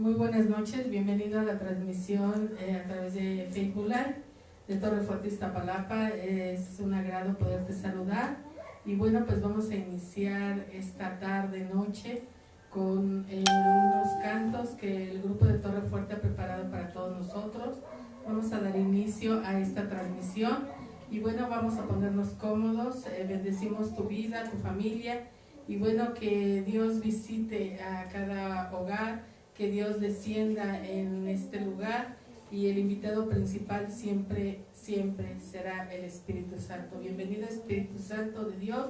Muy buenas noches, bienvenido a la transmisión a través de Facebook Live de Torre Fuerte, Iztapalapa. Es un agrado poderte saludar y bueno, pues vamos a iniciar esta tarde noche con unos cantos que el grupo de Torre Fuerte ha preparado para todos nosotros. Vamos a dar inicio a esta transmisión y bueno, vamos a ponernos cómodos, bendecimos tu vida, tu familia y bueno, que Dios visite a cada hogar, que Dios descienda en este lugar y el invitado principal siempre será el Espíritu Santo. Bienvenido Espíritu Santo de Dios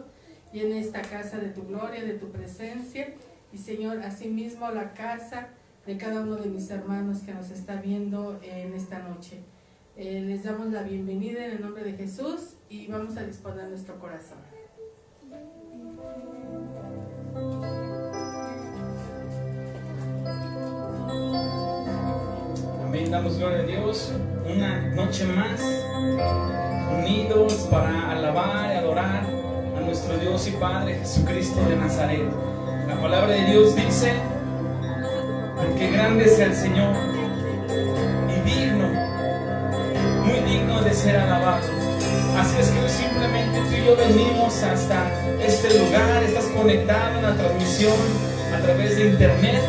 y en esta casa de tu gloria, de tu presencia y Señor, asimismo la casa de cada uno de mis hermanos que nos está viendo en esta noche. Les damos la bienvenida en el nombre de Jesús y vamos a disponer nuestro corazón. Amén, damos gloria a Dios. Una noche más unidos para alabar y adorar a nuestro Dios y Padre Jesucristo de Nazaret. La palabra de Dios dice: porque grande es el Señor y digno, muy digno de ser alabado. Así es que simplemente tú y yo venimos hasta este lugar. Estás conectado en la transmisión a través de internet,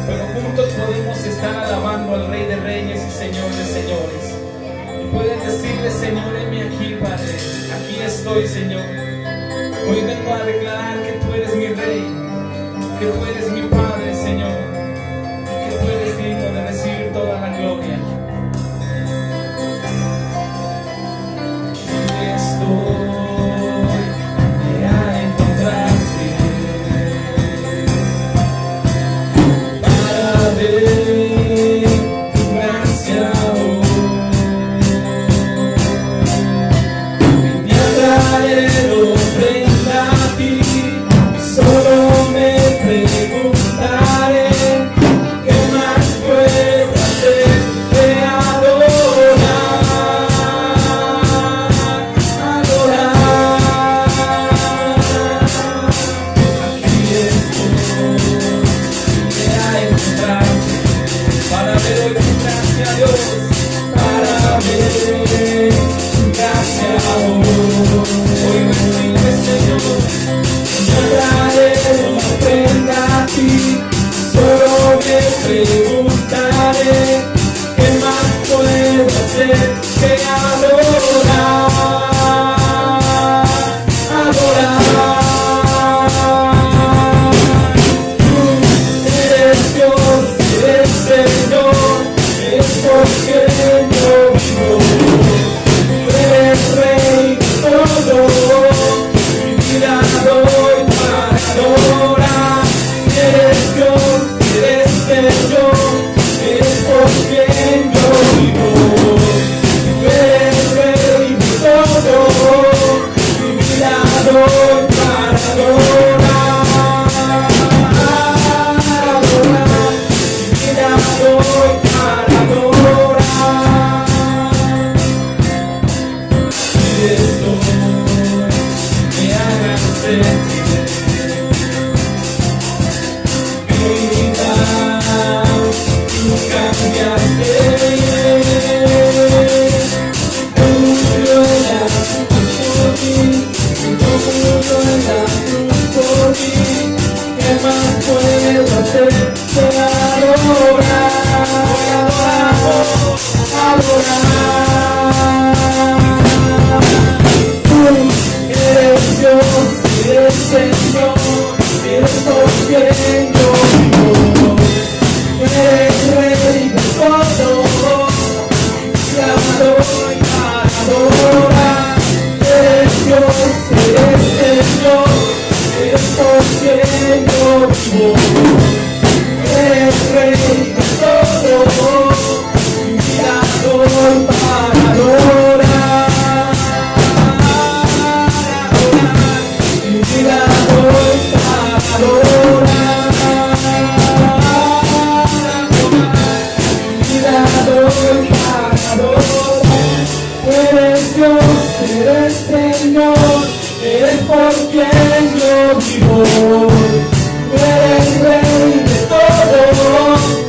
pero juntos podemos estar alabando al Rey de Reyes y Señor de Señores. Y puedes decirle: Señor, heme aquí, Padre, aquí estoy, Señor. Hoy vengo a declarar que tú eres mi Rey, que tú eres mi Padre, Señor, que tú eres digno de recibir toda la gloria. Estoy a encontrarte para ver tu gracia hoy. Me traeré ofrenda a ti, solo me preguntaré qué más puedo hacer que adorar. Para ver hoy tu gracia, Dios, para ver tu gracia hoy me sirve, Señor. Yo traeré una ofrenda a ti, solo me preguntaré qué más puedo hacer que adorar, adorar. Señor, es porque yo vivo. Tú eres Rey de todo, mi vida doy para adorar. Eres Dios, eres Señor, es porque yo vivo. Tú eres Rey de todo, mi vida doy para adorar. Doy para adorar. Y esto me haga sentir vida, tú cambiaste. Tú lo eras por mí, tú lo eras por mí. ¿Qué más puedo hacer que adorar? Tú eres Dios, eres Señor, eres por quien yo vivo. Eres Rey de todo, te doy para adorar. Eres Dios, eres Señor, eres por quien yo vivo. Eres Rey de todo, mi vida doy para adorar, mi vida doy para adorar, mi vida doy para adorar. Eres Dios, eres Señor, eres por quien yo vivo. Eres Rey de todo.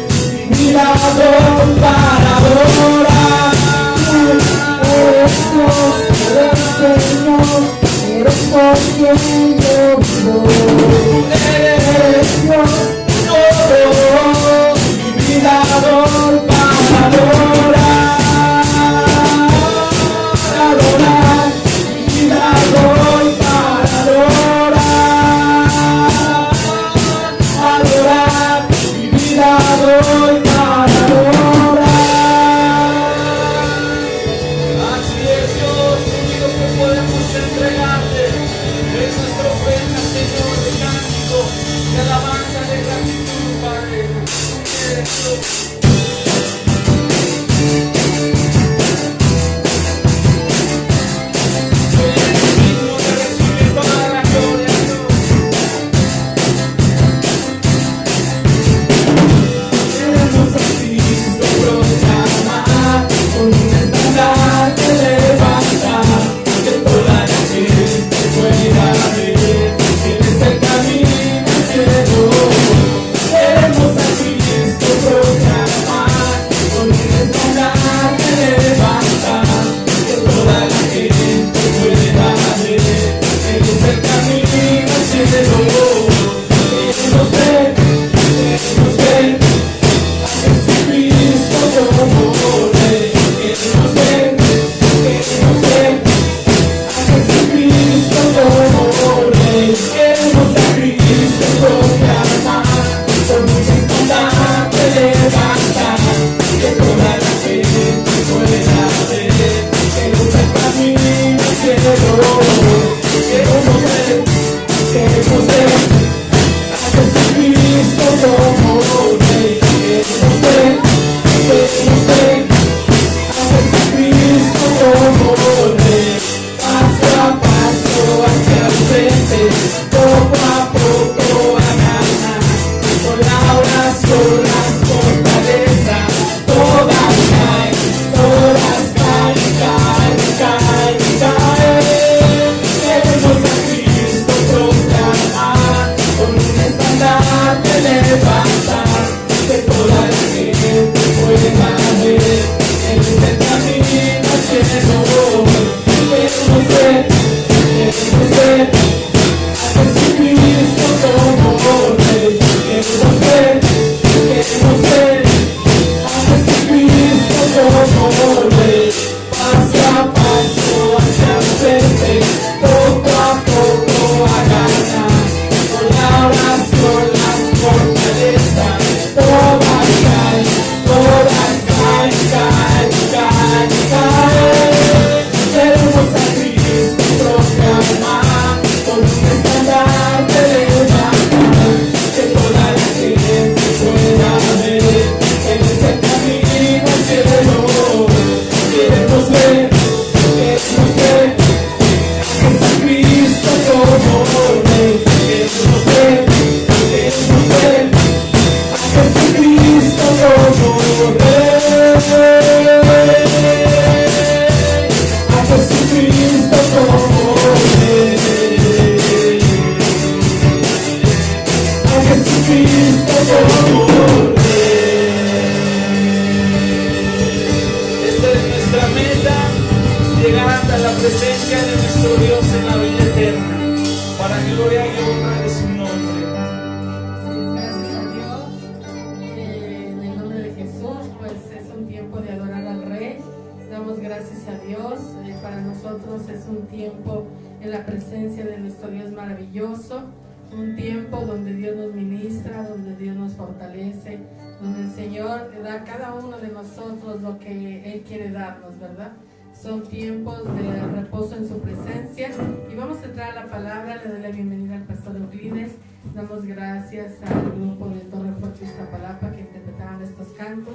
Un tiempo donde Dios nos ministra, donde Dios nos fortalece, donde el Señor da a cada uno de nosotros lo que Él quiere darnos, ¿verdad? Son tiempos de reposo en su presencia. Y vamos a entrar a la palabra. Le doy la bienvenida al pastor Euclides. Damos gracias al grupo de Torre Fuerte Iztapalapa que interpretaron estos cantos,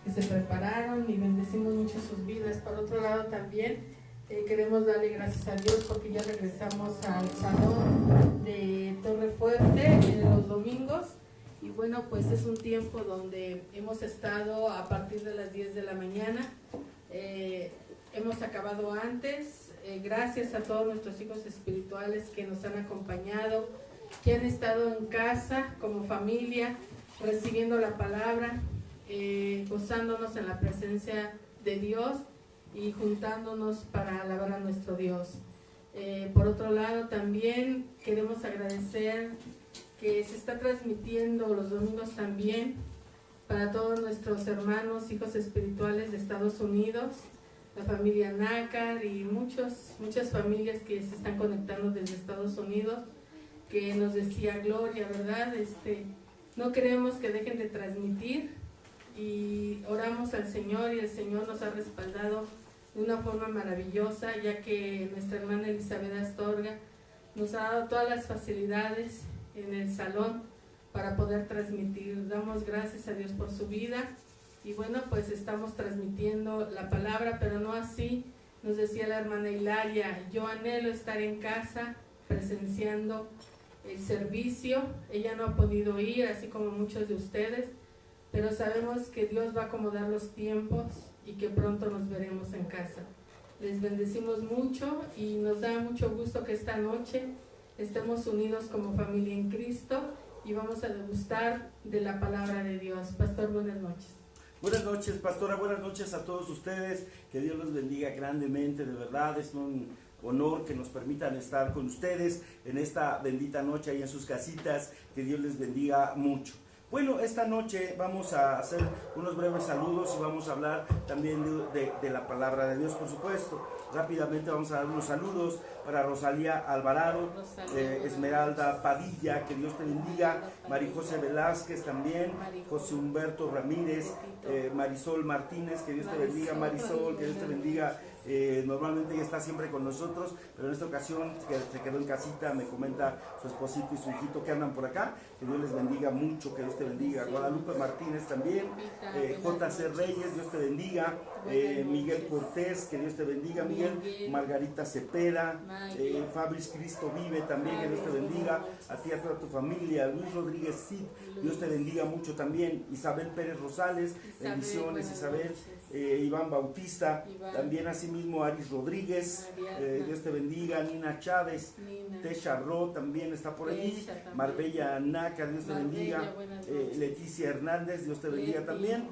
que se prepararon, y bendecimos mucho sus vidas. Por otro lado también queremos darle gracias a Dios porque ya regresamos al salón de Torre Fuerte los domingos. Y bueno, pues es un tiempo donde hemos estado a partir de las 10 de la mañana. Hemos acabado antes. Gracias a todos nuestros hijos espirituales que nos han acompañado, que han estado en casa como familia, recibiendo la palabra, gozándonos en la presencia de Dios y juntándonos para alabar a nuestro Dios. Por otro lado, también queremos agradecer que se está transmitiendo los domingos también para todos nuestros hermanos, hijos espirituales de Estados Unidos, la familia Nácar y muchas familias que se están conectando desde Estados Unidos, que nos decía Gloria, ¿verdad? No queremos que dejen de transmitir, y oramos al Señor, y el Señor nos ha respaldado de una forma maravillosa, ya que nuestra hermana Elizabeth Astorga nos ha dado todas las facilidades en el salón para poder transmitir. Damos gracias a Dios por su vida y bueno, pues estamos transmitiendo la palabra, pero no así, nos decía la hermana Hilaria, yo anhelo estar en casa presenciando el servicio. Ella no ha podido ir, así como muchos de ustedes, pero sabemos que Dios va a acomodar los tiempos y que pronto nos veremos en casa. Les bendecimos mucho y nos da mucho gusto que esta noche estemos unidos como familia en Cristo y vamos a degustar de la palabra de Dios. Pastor, buenas noches. Buenas noches, pastora, buenas noches a todos ustedes, que Dios los bendiga grandemente, de verdad es un honor que nos permitan estar con ustedes en esta bendita noche ahí en sus casitas, que Dios les bendiga mucho. Bueno, esta noche vamos a hacer unos breves saludos y vamos a hablar también de la palabra de Dios, por supuesto. Rápidamente vamos a dar unos saludos para Rosalía Alvarado, Esmeralda Padilla, que Dios te bendiga, María José Velázquez también, José Humberto Ramírez, Marisol Martínez, que Dios te bendiga, Marisol, que Dios te bendiga. Normalmente ella está siempre con nosotros, pero en esta ocasión se quedó en casita, me comenta su esposito y su hijito que andan por acá, que Dios les bendiga mucho, que Dios te bendiga. Guadalupe Martínez también, JC Reyes, Dios te bendiga, Miguel Cortés, que Dios te bendiga, Miguel, Margarita Cepeda, Fabris Cristo Vive también, que Dios te bendiga, a ti y a toda tu familia, Luis Rodríguez Cid, Dios te bendiga mucho también, Isabel Pérez Rosales, bendiciones Isabel, Iván Bautista, también asimismo Aris Rodríguez, Dios te bendiga, Nina Chávez, Tesha Ro también está por allí, Marbella Naca, Dios te bendiga, Leticia Hernández, Dios te bendiga también,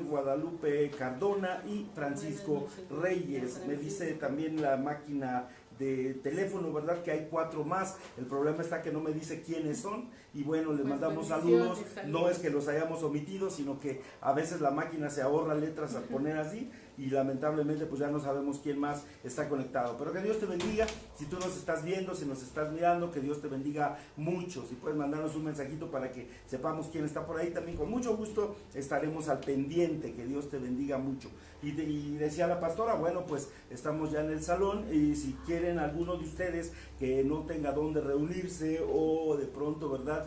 Guadalupe Cardona y Francisco Reyes. Me dice también la máquina de teléfono, ¿verdad? Que hay 4 más. El problema está que no me dice quiénes son. Y bueno, les mandamos saludos. No es que los hayamos omitido, sino que a veces la máquina se ahorra letras al poner así. Y lamentablemente pues ya no sabemos quién más está conectado. Pero que Dios te bendiga. Si tú nos estás viendo, si nos estás mirando, que Dios te bendiga mucho. Si puedes mandarnos un mensajito para que sepamos quién está por ahí, también con mucho gusto estaremos al pendiente. Que Dios te bendiga mucho. Y decía la pastora, bueno, pues estamos ya en el salón y si quieren alguno de ustedes que no tenga dónde reunirse o de pronto, ¿verdad?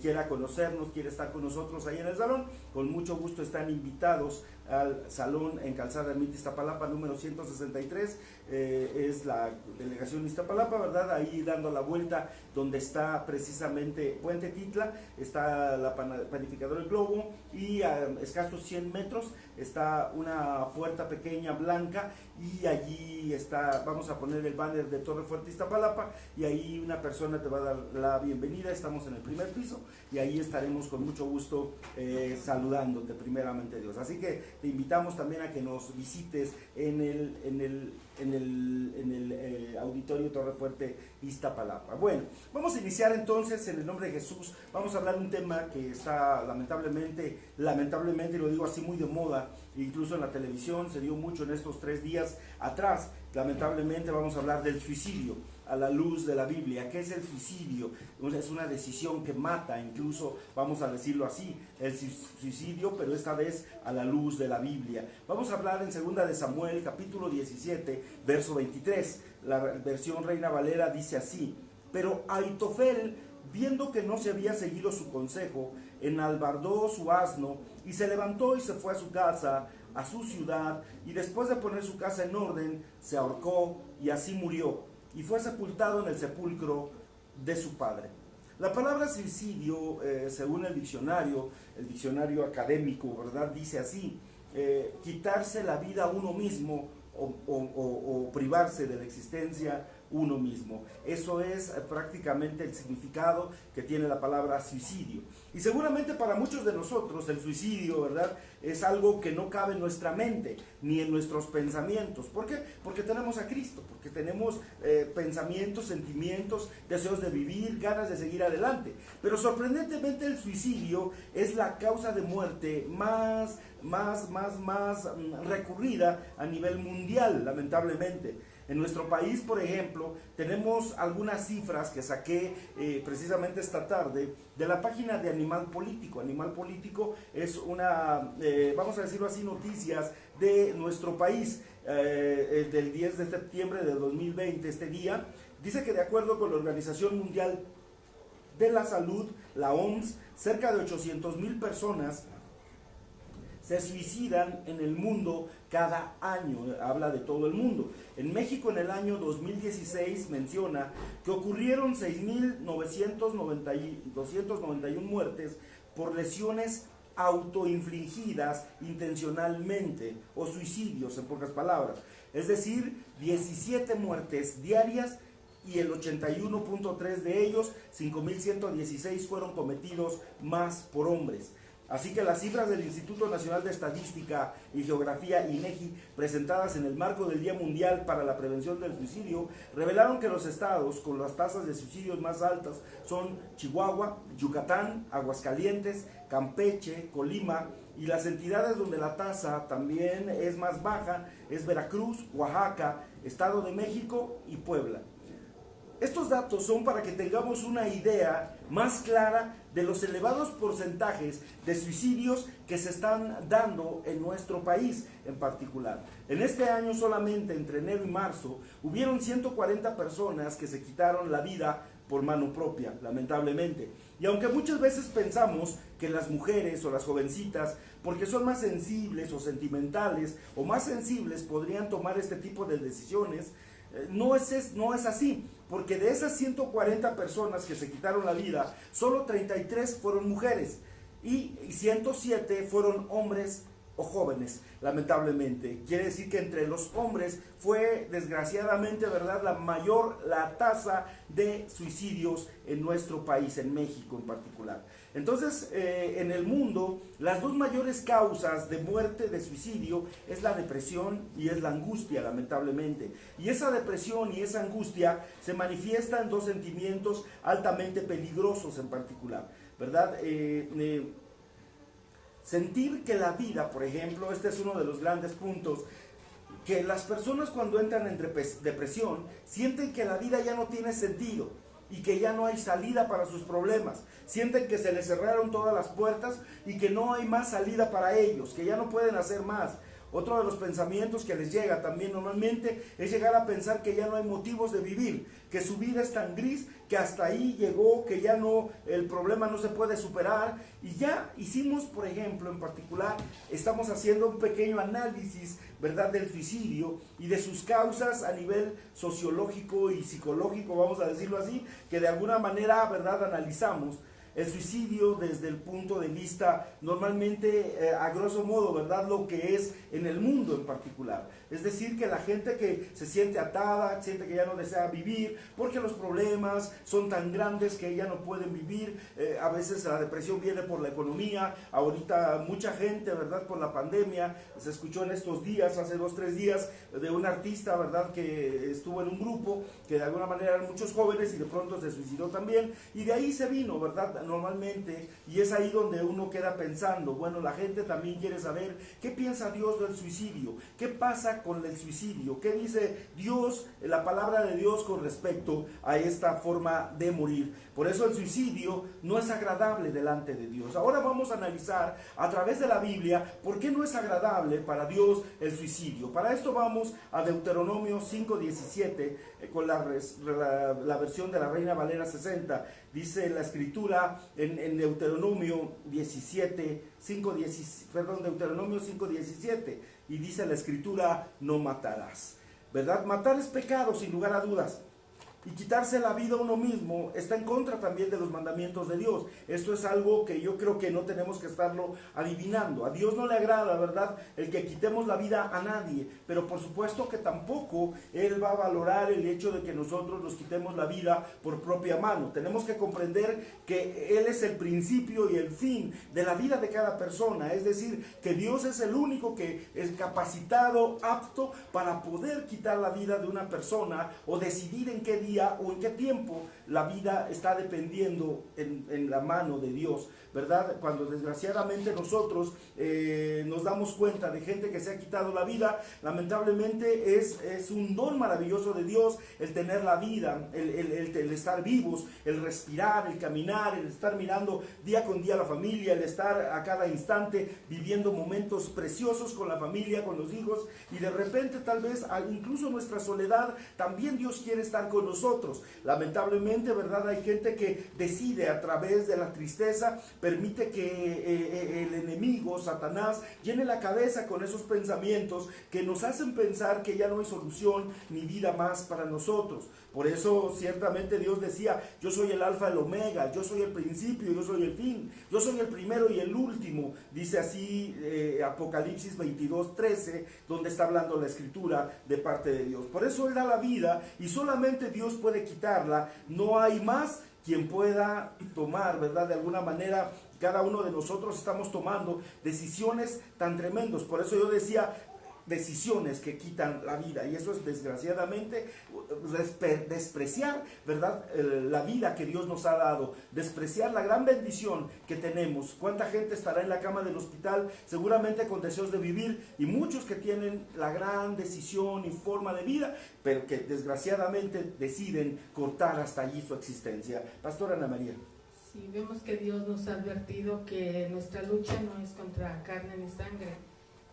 Quiera conocernos, quiere estar con nosotros ahí en el salón, con mucho gusto están invitados al salón en Calzada Ermita Iztapalapa número 163, es la delegación Iztapalapa, ¿verdad? Ahí dando la vuelta donde está precisamente Puente Titla, está la panificadora El Globo y a escasos 100 metros está una puerta pequeña blanca y allí está, vamos a poner el banner de Torre Fuerte Iztapalapa y ahí una persona te va a dar la bienvenida. Estamos en el primer piso y ahí estaremos con mucho gusto saludándote primeramente Dios. Así que te invitamos también a que nos visites en el auditorio Torre Fuerte Iztapalapa. Bueno, vamos a iniciar entonces en el nombre de Jesús. Vamos a hablar de un tema que está lamentablemente, y lo digo así, muy de moda, incluso en la televisión se dio mucho en estos 3 días atrás. Lamentablemente vamos a hablar del suicidio a la luz de la Biblia. ¿Qué es el suicidio? Es una decisión que mata, incluso vamos a decirlo así, el suicidio, pero esta vez a la luz de la Biblia. Vamos a hablar en 2 de Samuel, capítulo 17, verso 23. La versión Reina Valera dice así: pero Aitofel, viendo que no se había seguido su consejo, enalbardó su asno y se levantó y se fue a su casa, a su ciudad, y después de poner su casa en orden, se ahorcó y así murió, y fue sepultado en el sepulcro de su padre. La palabra suicidio, según el diccionario académico, ¿verdad? Dice así: quitarse la vida a uno mismo o privarse de la existencia uno mismo. Eso es prácticamente el significado que tiene la palabra suicidio. Y seguramente para muchos de nosotros el suicidio, ¿verdad?, es algo que no cabe en nuestra mente ni en nuestros pensamientos. ¿Por qué? Porque tenemos a Cristo, porque tenemos pensamientos, sentimientos, deseos de vivir, ganas de seguir adelante. Pero sorprendentemente el suicidio es la causa de muerte más recurrida a nivel mundial, lamentablemente. En nuestro país, por ejemplo, tenemos algunas cifras que saqué precisamente esta tarde de la página de Animal Político. Animal Político es una, vamos a decirlo así, noticias de nuestro país, del 10 de septiembre de 2020, este día. Dice que de acuerdo con la Organización Mundial de la Salud, la OMS, cerca de 800,000 personas se suicidan en el mundo cada año, habla de todo el mundo. En México en el año 2016 menciona que ocurrieron 6,291 muertes por lesiones autoinfligidas intencionalmente o suicidios, en pocas palabras. Es decir, 17 muertes diarias y el 81.3 de ellos, 5,116, fueron cometidos más por hombres. Así que las cifras del Instituto Nacional de Estadística y Geografía, INEGI, presentadas en el marco del Día Mundial para la Prevención del Suicidio, revelaron que los estados con las tasas de suicidios más altas son Chihuahua, Yucatán, Aguascalientes, Campeche, Colima, y las entidades donde la tasa también es más baja es Veracruz, Oaxaca, Estado de México y Puebla. Estos datos son para que tengamos una idea más clara de los elevados porcentajes de suicidios que se están dando en nuestro país en particular. En este año solamente entre enero y marzo hubieron 140 personas que se quitaron la vida por mano propia, lamentablemente. Y aunque muchas veces pensamos que las mujeres o las jovencitas, porque son más sensibles o sentimentales o más sensibles, podrían tomar este tipo de decisiones, no es así, porque de esas 140 personas que se quitaron la vida, solo 33 fueron mujeres y 107 fueron hombres o jóvenes, lamentablemente. Quiere decir que entre los hombres fue desgraciadamente, ¿verdad?, la tasa de suicidios en nuestro país, en México en particular. Entonces, en el mundo, las dos mayores causas de muerte, de suicidio, es la depresión y es la angustia, lamentablemente. Y esa depresión y esa angustia se manifiesta en dos sentimientos altamente peligrosos en particular, ¿verdad? Sentir que la vida, por ejemplo, este es uno de los grandes puntos, que las personas cuando entran en depresión sienten que la vida ya no tiene sentido y que ya no hay salida para sus problemas, sienten que se les cerraron todas las puertas y que no hay más salida para ellos, que ya no pueden hacer más. Otro de los pensamientos que les llega también normalmente es llegar a pensar que ya no hay motivos de vivir, que su vida es tan gris, que hasta ahí llegó, que ya no, el problema no se puede superar. Y ya hicimos, por ejemplo, en particular, estamos haciendo un pequeño análisis, ¿verdad?, del suicidio y de sus causas a nivel sociológico y psicológico, vamos a decirlo así, que de alguna manera, ¿verdad?, analizamos el suicidio desde el punto de vista normalmente, a grosso modo, ¿verdad?, lo que es en el mundo en particular. Es decir, que la gente que se siente atada, siente que ya no desea vivir, porque los problemas son tan grandes que ya no pueden vivir. A veces la depresión viene por la economía. Ahorita mucha gente, ¿verdad?, por la pandemia, se escuchó en estos días, hace 2 o 3 días, de un artista, ¿verdad?, que estuvo en un grupo, que de alguna manera eran muchos jóvenes y de pronto se suicidó también, y de ahí se vino, ¿verdad?, normalmente, y es ahí donde uno queda pensando, bueno, la gente también quiere saber qué piensa Dios del suicidio, qué pasa con el suicidio, qué dice Dios, la palabra de Dios con respecto a esta forma de morir. Por eso el suicidio no es agradable delante de Dios. Ahora vamos a analizar a través de la Biblia por qué no es agradable para Dios el suicidio. Para esto vamos a Deuteronomio 5:17, con la versión de la Reina Valera 60. Dice la escritura en Deuteronomio 5:17, y dice la escritura: no matarás, ¿verdad? Matar es pecado, sin lugar a dudas. Y quitarse la vida a uno mismo está en contra también de los mandamientos de Dios. Esto es algo que yo creo que no tenemos que estarlo adivinando. A Dios no le agrada, ¿verdad?, el que quitemos la vida a nadie. Pero por supuesto que tampoco Él va a valorar el hecho de que nosotros nos quitemos la vida por propia mano. Tenemos que comprender que Él es el principio y el fin de la vida de cada persona. Es decir, que Dios es el único que es capacitado, apto para poder quitar la vida de una persona o decidir en qué día o en qué tiempo la vida está dependiendo en la mano de Dios, ¿verdad? Cuando desgraciadamente nosotros nos damos cuenta de gente que se ha quitado la vida, lamentablemente es un don maravilloso de Dios el tener la vida, el estar vivos, el respirar, el caminar, el estar mirando día con día a la familia, el estar a cada instante viviendo momentos preciosos con la familia, con los hijos, y de repente tal vez incluso nuestra soledad, también Dios quiere estar con nosotros. los otros. Lamentablemente, ¿verdad? Hay gente que decide a través de la tristeza, permite que el enemigo, Satanás, llene la cabeza con esos pensamientos que nos hacen pensar que ya no hay solución ni vida más para nosotros. Por eso ciertamente Dios decía: yo soy el alfa y el omega, yo soy el principio, yo soy el fin, yo soy el primero y el último. Dice así Apocalipsis 22:13, donde está hablando la escritura de parte de Dios. Por eso Él da la vida y solamente Dios puede quitarla. No hay más quien pueda tomar, ¿verdad? De alguna manera, cada uno de nosotros estamos tomando decisiones tan tremendas. Por eso yo decía, decisiones que quitan la vida, y eso es desgraciadamente despreciar, ¿verdad? La vida que Dios nos ha dado, despreciar la gran bendición que tenemos. ¿Cuánta gente estará en la cama del hospital seguramente con deseos de vivir, y muchos que tienen la gran decisión y forma de vida, pero que desgraciadamente deciden cortar hasta allí su existencia? Pastora Ana María. Sí, vemos que Dios nos ha advertido que nuestra lucha no es contra carne ni sangre.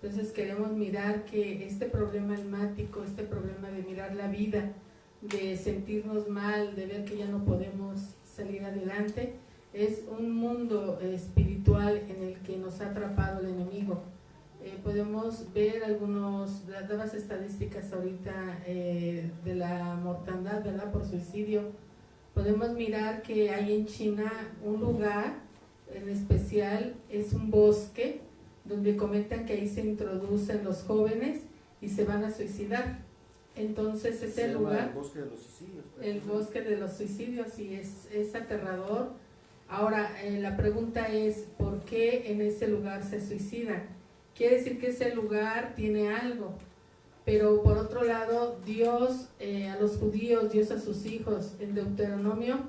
Entonces queremos mirar que este problema almático, este problema de mirar la vida, de sentirnos mal, de ver que ya no podemos salir adelante, es un mundo espiritual en el que nos ha atrapado el enemigo. Podemos ver las estadísticas ahorita de la mortandad, ¿verdad?, por suicidio. Podemos mirar que hay en China un lugar en especial, es un bosque, donde comentan que ahí se introducen los jóvenes y se van a suicidar. Entonces ese lugar, el bosque de los suicidios. El bosque de los suicidios, y es aterrador. Ahora, la pregunta es, ¿por qué en ese lugar se suicidan? Quiere decir que ese lugar tiene algo. Pero por otro lado, Dios a los judíos, Dios a sus hijos, en Deuteronomio,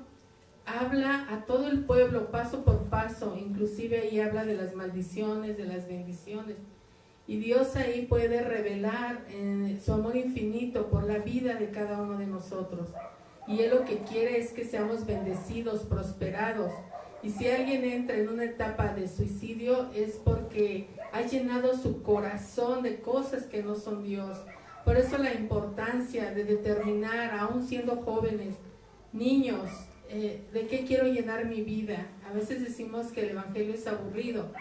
habla a todo el pueblo paso por paso, inclusive ahí habla de las maldiciones, de las bendiciones, y Dios ahí puede revelar su amor infinito por la vida de cada uno de nosotros, y Él lo que quiere es que seamos bendecidos, prosperados. Y si alguien entra en una etapa de suicidio, es porque ha llenado su corazón de cosas que no son Dios. Por eso la importancia de determinar, aún siendo jóvenes, niños, ¿de qué quiero llenar mi vida? A veces decimos que el evangelio es aburrido,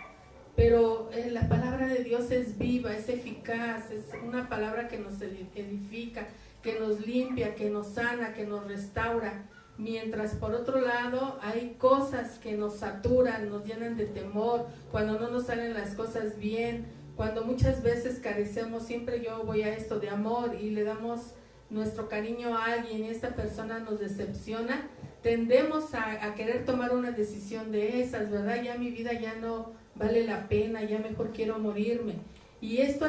pero la palabra de Dios es viva, es eficaz, es una palabra que nos edifica, que nos limpia, que nos sana, que nos restaura. Mientras por otro lado hay cosas que nos saturan, nos llenan de temor, cuando no nos salen las cosas bien, cuando muchas veces carecemos, siempre yo voy a esto de amor y le damos nuestro cariño a alguien y esta persona nos decepciona, tendemos a querer tomar una decisión de esas, ¿verdad? Ya mi vida ya no vale la pena, ya mejor quiero morirme. Y esto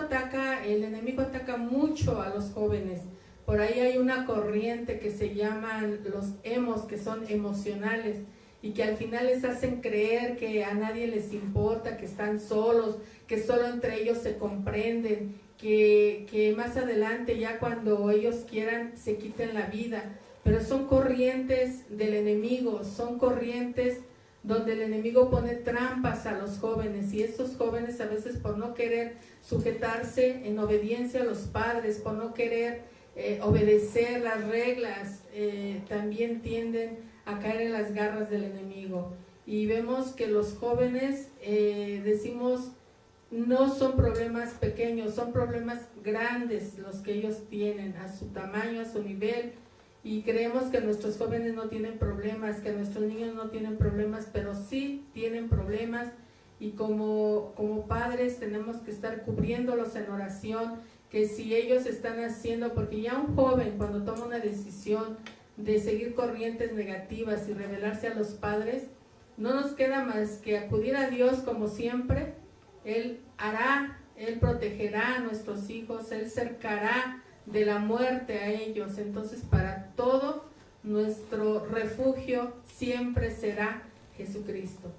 el enemigo ataca mucho a los jóvenes. Por ahí hay una corriente que se llaman los emos, que son emocionales, y que al final les hacen creer que a nadie les importa, que están solos, que solo entre ellos se comprenden, que más adelante, ya cuando ellos quieran, se quiten la vida. Pero son corrientes del enemigo, son corrientes donde el enemigo pone trampas a los jóvenes, y estos jóvenes a veces, por no querer sujetarse en obediencia a los padres, por no querer obedecer las reglas, también tienden a caer en las garras del enemigo. Y vemos que los jóvenes, decimos, no son problemas pequeños, son problemas grandes los que ellos tienen, a su tamaño, a su nivel, y creemos que nuestros jóvenes no tienen problemas, que nuestros niños no tienen problemas, pero sí tienen problemas, y como padres tenemos que estar cubriéndolos en oración, que si ellos están haciendo, porque ya un joven cuando toma una decisión de seguir corrientes negativas y rebelarse a los padres, no nos queda más que acudir a Dios como siempre. Él hará, Él protegerá a nuestros hijos, Él cercará de la muerte a ellos. Entonces, para todo, nuestro refugio siempre será Jesucristo.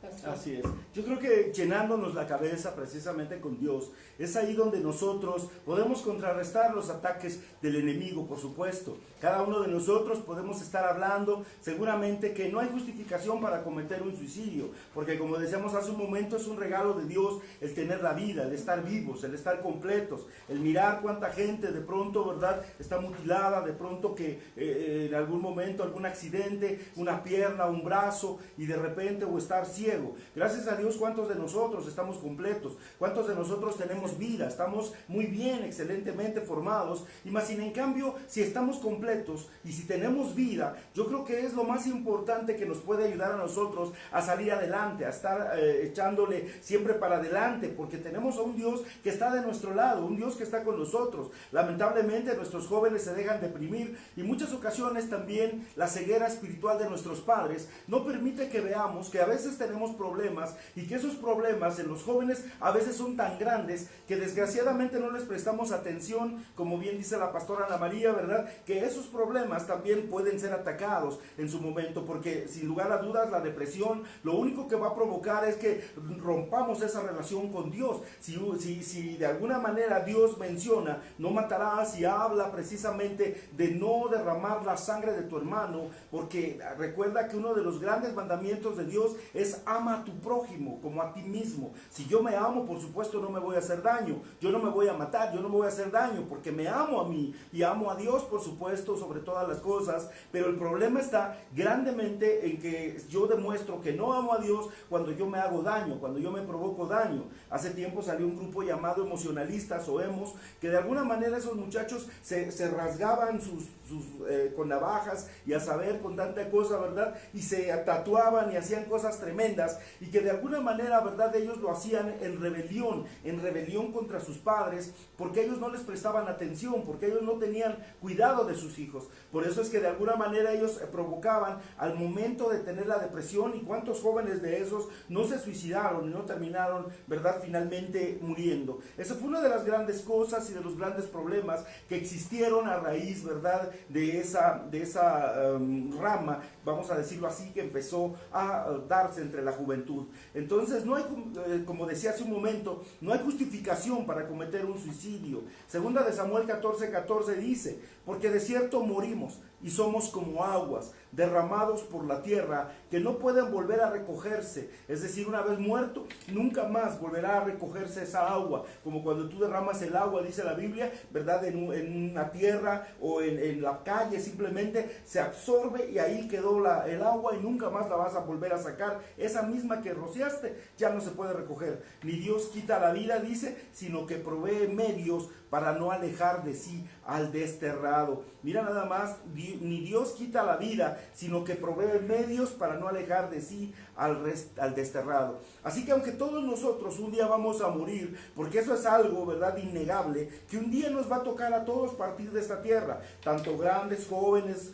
pastor. Así es. Yo creo que llenándonos la cabeza precisamente con Dios, es ahí donde nosotros podemos contrarrestar los ataques del enemigo, por supuesto. Cada uno de nosotros podemos estar hablando seguramente que no hay justificación para cometer un suicidio, porque como decíamos hace un momento, es un regalo de Dios el tener la vida, el estar vivos, el estar completos, el mirar cuánta gente de pronto, ¿verdad?, está mutilada, de pronto que en algún momento algún accidente, una pierna, un brazo, y de repente, o estar ciego. Gracias a Dios, ¿cuántos de nosotros estamos completos? ¿Cuántos de nosotros tenemos vida? Estamos muy bien, excelentemente formados. Y más sin en cambio, si estamos completos y si tenemos vida, yo creo que es lo más importante que nos puede ayudar a nosotros a salir adelante, a estar echándole siempre para adelante, porque tenemos a un Dios que está de nuestro lado, un Dios que está con nosotros. Lamentablemente nuestros jóvenes se dejan deprimir, y muchas ocasiones también la ceguera espiritual de nuestros padres no permite que veamos que a veces tenemos problemas, y que esos problemas en los jóvenes a veces son tan grandes que desgraciadamente no les prestamos atención, como bien dice la pastora Ana María, ¿verdad?, que esos problemas también pueden ser atacados en su momento, porque sin lugar a dudas la depresión lo único que va a provocar es que rompamos esa relación con Dios. Si de alguna manera Dios menciona no matarás, y habla precisamente de no derramar la sangre de tu hermano, porque recuerda que uno de los grandes mandamientos de Dios es ama a tu prójimo como a ti mismo. Si yo me amo, por supuesto no me voy a hacer daño, yo no me voy a matar, yo no me voy a hacer daño, porque me amo a mí y amo a Dios, por supuesto, sobre todas las cosas. Pero el problema está grandemente en que yo demuestro que no amo a Dios cuando yo me hago daño, cuando yo me provoco daño. Hace tiempo salió un grupo llamado emocionalistas o emos, que de alguna manera esos muchachos se rasgaban con navajas y a saber con tanta cosa, ¿verdad?, y se tatuaban y hacían cosas tremendas, y que de alguna manera, ¿verdad?, ellos lo hacían en rebelión contra sus padres, porque ellos no les prestaban atención, porque ellos no tenían cuidado de sus hijos. Por eso es que de alguna manera ellos provocaban al momento de tener la depresión, y cuántos jóvenes de esos no se suicidaron y no terminaron, ¿verdad?, finalmente muriendo. Esa fue una de las grandes cosas y de los grandes problemas que existieron a raíz, ¿verdad?, de esa rama, vamos a decirlo así, que empezó a darse entre la juventud. Entonces no hay, como decía hace un momento, no hay justificación para cometer un suicidio. Segunda de Samuel 14:14 dice: porque de cierto morimos y somos como aguas derramados por la tierra, que no pueden volver a recogerse. Es decir, una vez muerto, nunca más volverá a recogerse esa agua, como cuando tú derramas el agua, dice la Biblia, ¿verdad?, en una tierra o en la calle, simplemente se absorbe y ahí quedó el agua, y nunca más la vas a volver a sacar. Esa misma que rociaste ya no se puede recoger. Ni Dios quita la vida, dice, sino que provee medios para no alejar de sí al desterrado. Mira nada más, ni Dios quita la vida, sino que provee medios para no alejar de sí al desterrado. Así que aunque todos nosotros un día vamos a morir, porque eso es algo, ¿verdad?, innegable, que un día nos va a tocar a todos partir de esta tierra, tanto grandes, jóvenes,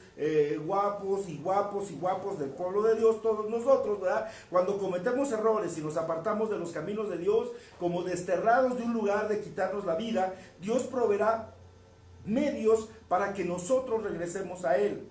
guapos del pueblo de Dios, todos nosotros, ¿verdad?, cuando cometemos errores y nos apartamos de los caminos de Dios, como desterrados de un lugar de quitarnos la vida, Dios proveerá medios para que nosotros regresemos a Él.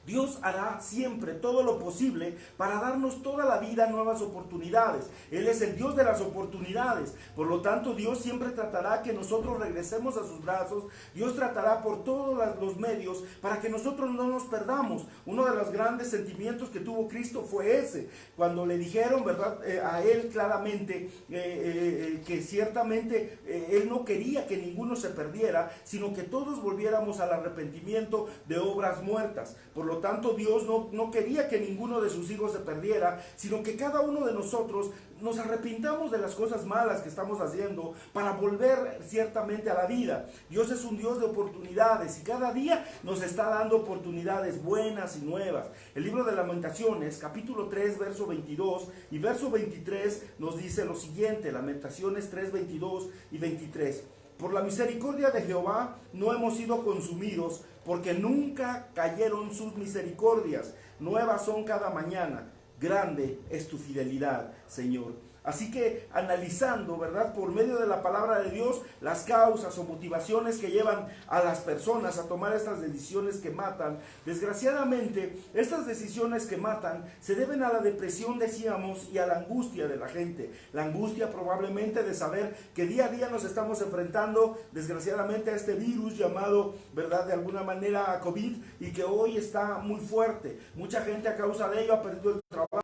Dios hará siempre todo lo posible para darnos toda la vida nuevas oportunidades. Él es el Dios de las oportunidades. Por lo tanto, Dios siempre tratará que nosotros regresemos a sus brazos. Dios tratará por todos los medios para que nosotros no nos perdamos. Uno de los grandes sentimientos que tuvo Cristo fue ese. Cuando le dijeron, ¿verdad?, a Él claramente que ciertamente Él no quería que ninguno se perdiera, sino que todos volviéramos al arrepentimiento de obras muertas. Por lo tanto, Dios no quería que ninguno de sus hijos se perdiera, sino que cada uno de nosotros nos arrepintamos de las cosas malas que estamos haciendo para volver ciertamente a la vida. Dios es un Dios de oportunidades, y cada día nos está dando oportunidades buenas y nuevas. El libro de Lamentaciones, capítulo 3, verso 22 y verso 23 nos dice lo siguiente. Lamentaciones 3, 22 y 23. Por la misericordia de Jehová no hemos sido consumidos, porque nunca cayeron sus misericordias. Nuevas son cada mañana. Grande es tu fidelidad, Señor. Así que analizando, ¿verdad?, por medio de la palabra de Dios, las causas o motivaciones que llevan a las personas a tomar estas decisiones que matan. Desgraciadamente, estas decisiones que matan se deben a la depresión, decíamos, y a la angustia de la gente. La angustia probablemente de saber que día a día nos estamos enfrentando, desgraciadamente, a este virus llamado, ¿verdad?, de alguna manera COVID, y que hoy está muy fuerte. Mucha gente a causa de ello ha perdido el trabajo.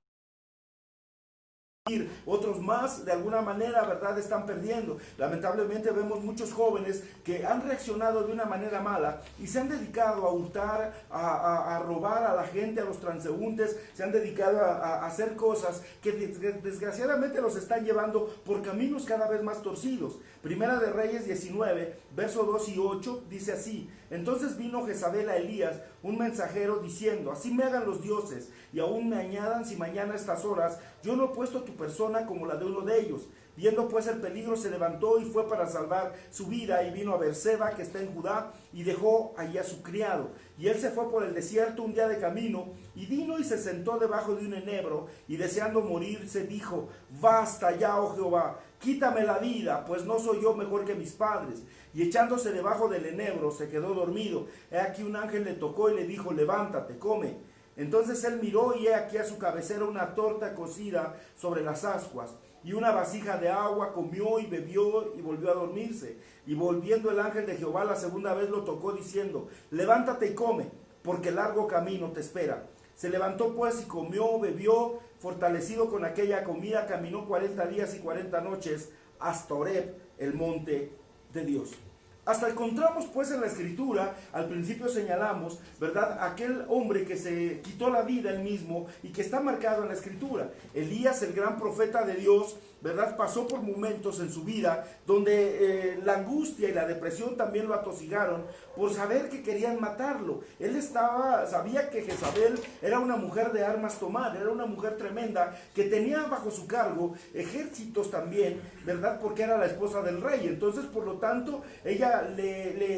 Otros más, de alguna manera, ¿verdad?, están perdiendo. Lamentablemente vemos muchos jóvenes que han reaccionado de una manera mala y se han dedicado a hurtar, a robar a la gente, a los transeúntes, se han dedicado a hacer cosas que desgraciadamente los están llevando por caminos cada vez más torcidos. Primera de Reyes 19, verso 2 y 8, dice así: entonces vino Jezabel a Elías, un mensajero, diciendo: así me hagan los dioses, y aún me añadan si mañana a estas horas yo no he puesto tu persona como la de uno de ellos. Viendo pues el peligro, se levantó y fue para salvar su vida, y vino a Beerseba, que está en Judá, y dejó allí a su criado. Y él se fue por el desierto un día de camino, y vino y se sentó debajo de un enebro, y deseando morirse, dijo: basta ya, oh Jehová, quítame la vida, pues no soy yo mejor que mis padres. Y echándose debajo del enebro, se quedó dormido. He aquí un ángel le tocó y le dijo: levántate, come. Entonces él miró, y he aquí a su cabecera una torta cocida sobre las ascuas, y una vasija de agua. Comió y bebió y volvió a dormirse. Y volviendo el ángel de Jehová la segunda vez lo tocó, diciendo: levántate y come, porque largo camino te espera. Se levantó pues y comió, bebió, fortalecido con aquella comida, caminó 40 días y 40 noches hasta Horeb, el monte de Dios. Hasta encontramos pues en la escritura, al principio señalamos, ¿verdad?, aquel hombre que se quitó la vida él mismo y que está marcado en la escritura. Elías, el gran profeta de Dios, ¿verdad?, pasó por momentos en su vida donde la angustia y la depresión también lo atosigaron por saber que querían matarlo. Él sabía que Jezabel era una mujer de armas tomar, era una mujer tremenda que tenía bajo su cargo ejércitos también, ¿verdad?, porque era la esposa del rey. Entonces, por lo tanto, ella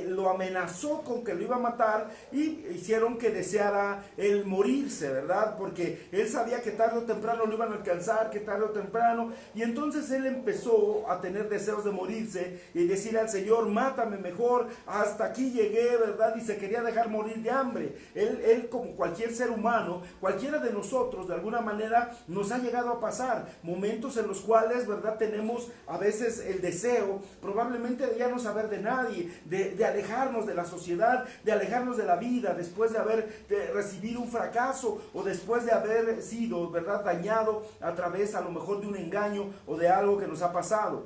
lo amenazó con que lo iba a matar, y hicieron que deseara él morirse, ¿verdad?, porque él sabía que tarde o temprano lo iban a alcanzar, que tarde o temprano, y entonces él empezó a tener deseos de morirse y decir al Señor: mátame mejor, hasta aquí llegué, ¿verdad?, y se quería dejar morir de hambre. Él como cualquier ser humano, cualquiera de nosotros, de alguna manera nos ha llegado a pasar momentos en los cuales, ¿verdad?, tenemos a veces el deseo, probablemente de ya no saber de nadie, de alejarnos de la sociedad, de alejarnos de la vida, después de haber recibido un fracaso, o después de haber sido, ¿verdad?, dañado a través a lo mejor de un engaño o de algo que nos ha pasado.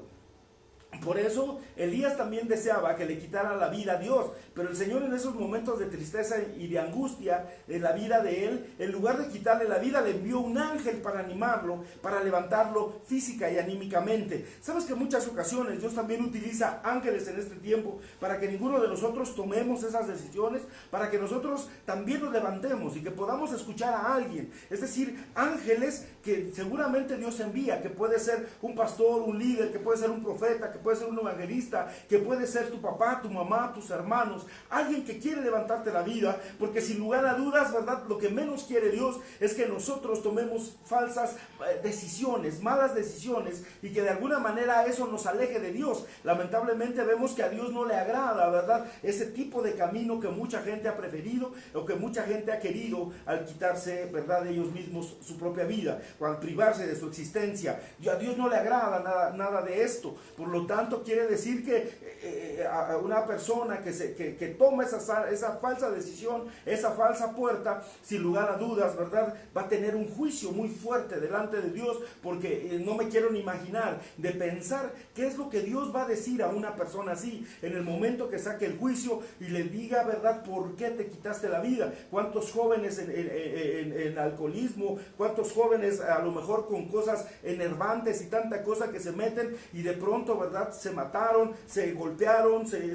Por eso Elías también deseaba que le quitara la vida a Dios, pero el Señor, en esos momentos de tristeza y de angustia en la vida de él, en lugar de quitarle la vida, le envió un ángel para animarlo, para levantarlo física y anímicamente. Sabes que en muchas ocasiones Dios también utiliza ángeles en este tiempo para que ninguno de nosotros tomemos esas decisiones, para que nosotros también nos levantemos y que podamos escuchar a alguien. Es decir, ángeles que seguramente Dios envía, que puede ser un pastor, un líder, que puede ser un profeta, que puede ser un evangelista, que puede ser tu papá, tu mamá, tus hermanos, alguien que quiere levantarte la vida, porque sin lugar a dudas, ¿verdad?, lo que menos quiere Dios es que nosotros tomemos falsas decisiones, malas decisiones, y que de alguna manera eso nos aleje de Dios. Lamentablemente vemos que a Dios no le agrada, ¿verdad?, ese tipo de camino que mucha gente ha preferido, o que mucha gente ha querido al quitarse, ¿verdad?, de ellos mismos su propia vida, o al privarse de su existencia. Y a Dios no le agrada nada de esto. Por lo tanto, quiere decir que a una persona que toma esa falsa decisión, esa falsa puerta, sin lugar a dudas, ¿verdad?, va a tener un juicio muy fuerte delante de Dios, porque no me quiero ni imaginar de pensar qué es lo que Dios va a decir a una persona así en el momento que saque el juicio y le diga, ¿verdad?, por qué te quitaste la vida. ¿Cuántos jóvenes en alcoholismo? ¿Cuántos jóvenes a lo mejor con cosas enervantes y tanta cosa que se meten, y de pronto, ¿verdad?, ¿verdad? Se mataron, se golpearon, se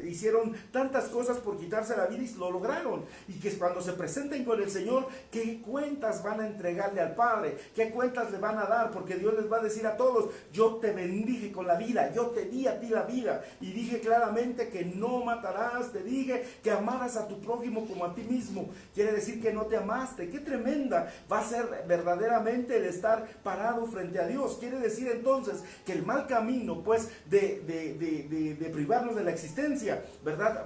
hicieron tantas cosas por quitarse la vida y lo lograron. Y que cuando se presenten con el Señor, ¿qué cuentas van a entregarle al Padre? ¿Qué cuentas le van a dar? Porque Dios les va a decir a todos: yo te bendije con la vida, yo te di a ti la vida, y dije claramente que no matarás, te dije que amaras a tu prójimo como a ti mismo. Quiere decir que no te amaste. Qué tremenda va a ser verdaderamente el estar parado frente a Dios. Quiere decir entonces que el mal camino, pues, de privarnos de la existencia, ¿verdad?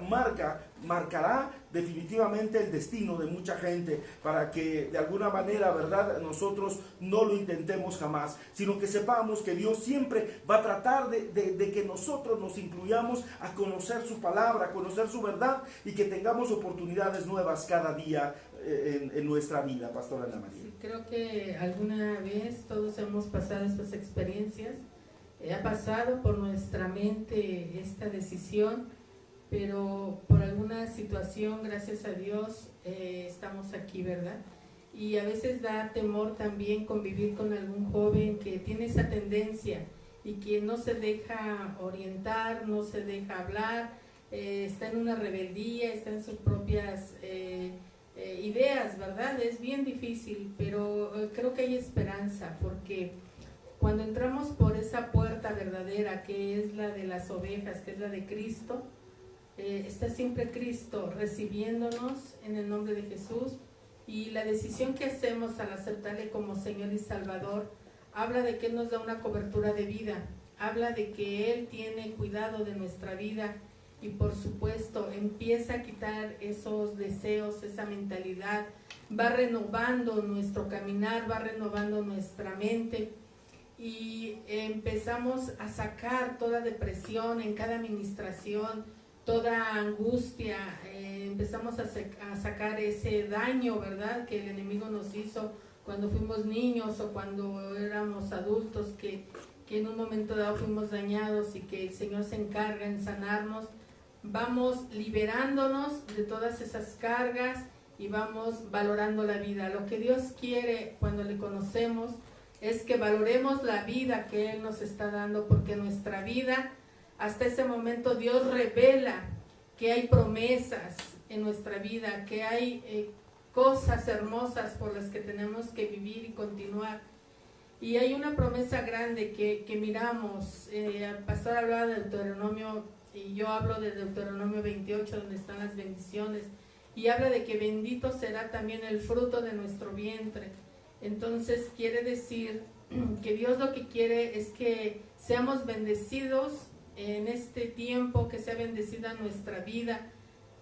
Marcará definitivamente el destino de mucha gente, para que de alguna manera, ¿verdad?, nosotros no lo intentemos jamás, sino que sepamos que Dios siempre va a tratar de que nosotros nos incluyamos a conocer su palabra, a conocer su verdad, y que tengamos oportunidades nuevas cada día en nuestra vida, Pastora Ana María. Sí, creo que alguna vez todos hemos pasado estas experiencias, ha pasado por nuestra mente esta decisión, pero por alguna situación, gracias a Dios, estamos aquí, ¿verdad? Y a veces da temor también convivir con algún joven que tiene esa tendencia y que no se deja orientar, no se deja hablar, está en una rebeldía, está en sus propias ideas, ¿verdad? Es bien difícil, pero creo que hay esperanza, porque cuando entramos por esa puerta verdadera, que es la de las ovejas, que es la de Cristo, está siempre Cristo recibiéndonos en el nombre de Jesús, y la decisión que hacemos al aceptarle como Señor y Salvador habla de que Él nos da una cobertura de vida, habla de que Él tiene cuidado de nuestra vida, y por supuesto empieza a quitar esos deseos, esa mentalidad, va renovando nuestro caminar, va renovando nuestra mente, y empezamos a sacar toda depresión en cada administración, toda angustia, empezamos a sacar ese daño, ¿verdad?, que el enemigo nos hizo cuando fuimos niños o cuando éramos adultos, que en un momento dado fuimos dañados, y que el Señor se encarga en sanarnos. Vamos liberándonos de todas esas cargas y vamos valorando la vida. Lo que Dios quiere cuando le conocemos es que valoremos la vida que Él nos está dando, porque nuestra vida, hasta ese momento, Dios revela que hay promesas en nuestra vida, que hay cosas hermosas por las que tenemos que vivir y continuar. Y hay una promesa grande que miramos. El pastor hablaba de Deuteronomio, y yo hablo de Deuteronomio 28, donde están las bendiciones, y habla de que bendito será también el fruto de nuestro vientre. Entonces quiere decir que Dios lo que quiere es que seamos bendecidos en este tiempo, que sea bendecida nuestra vida,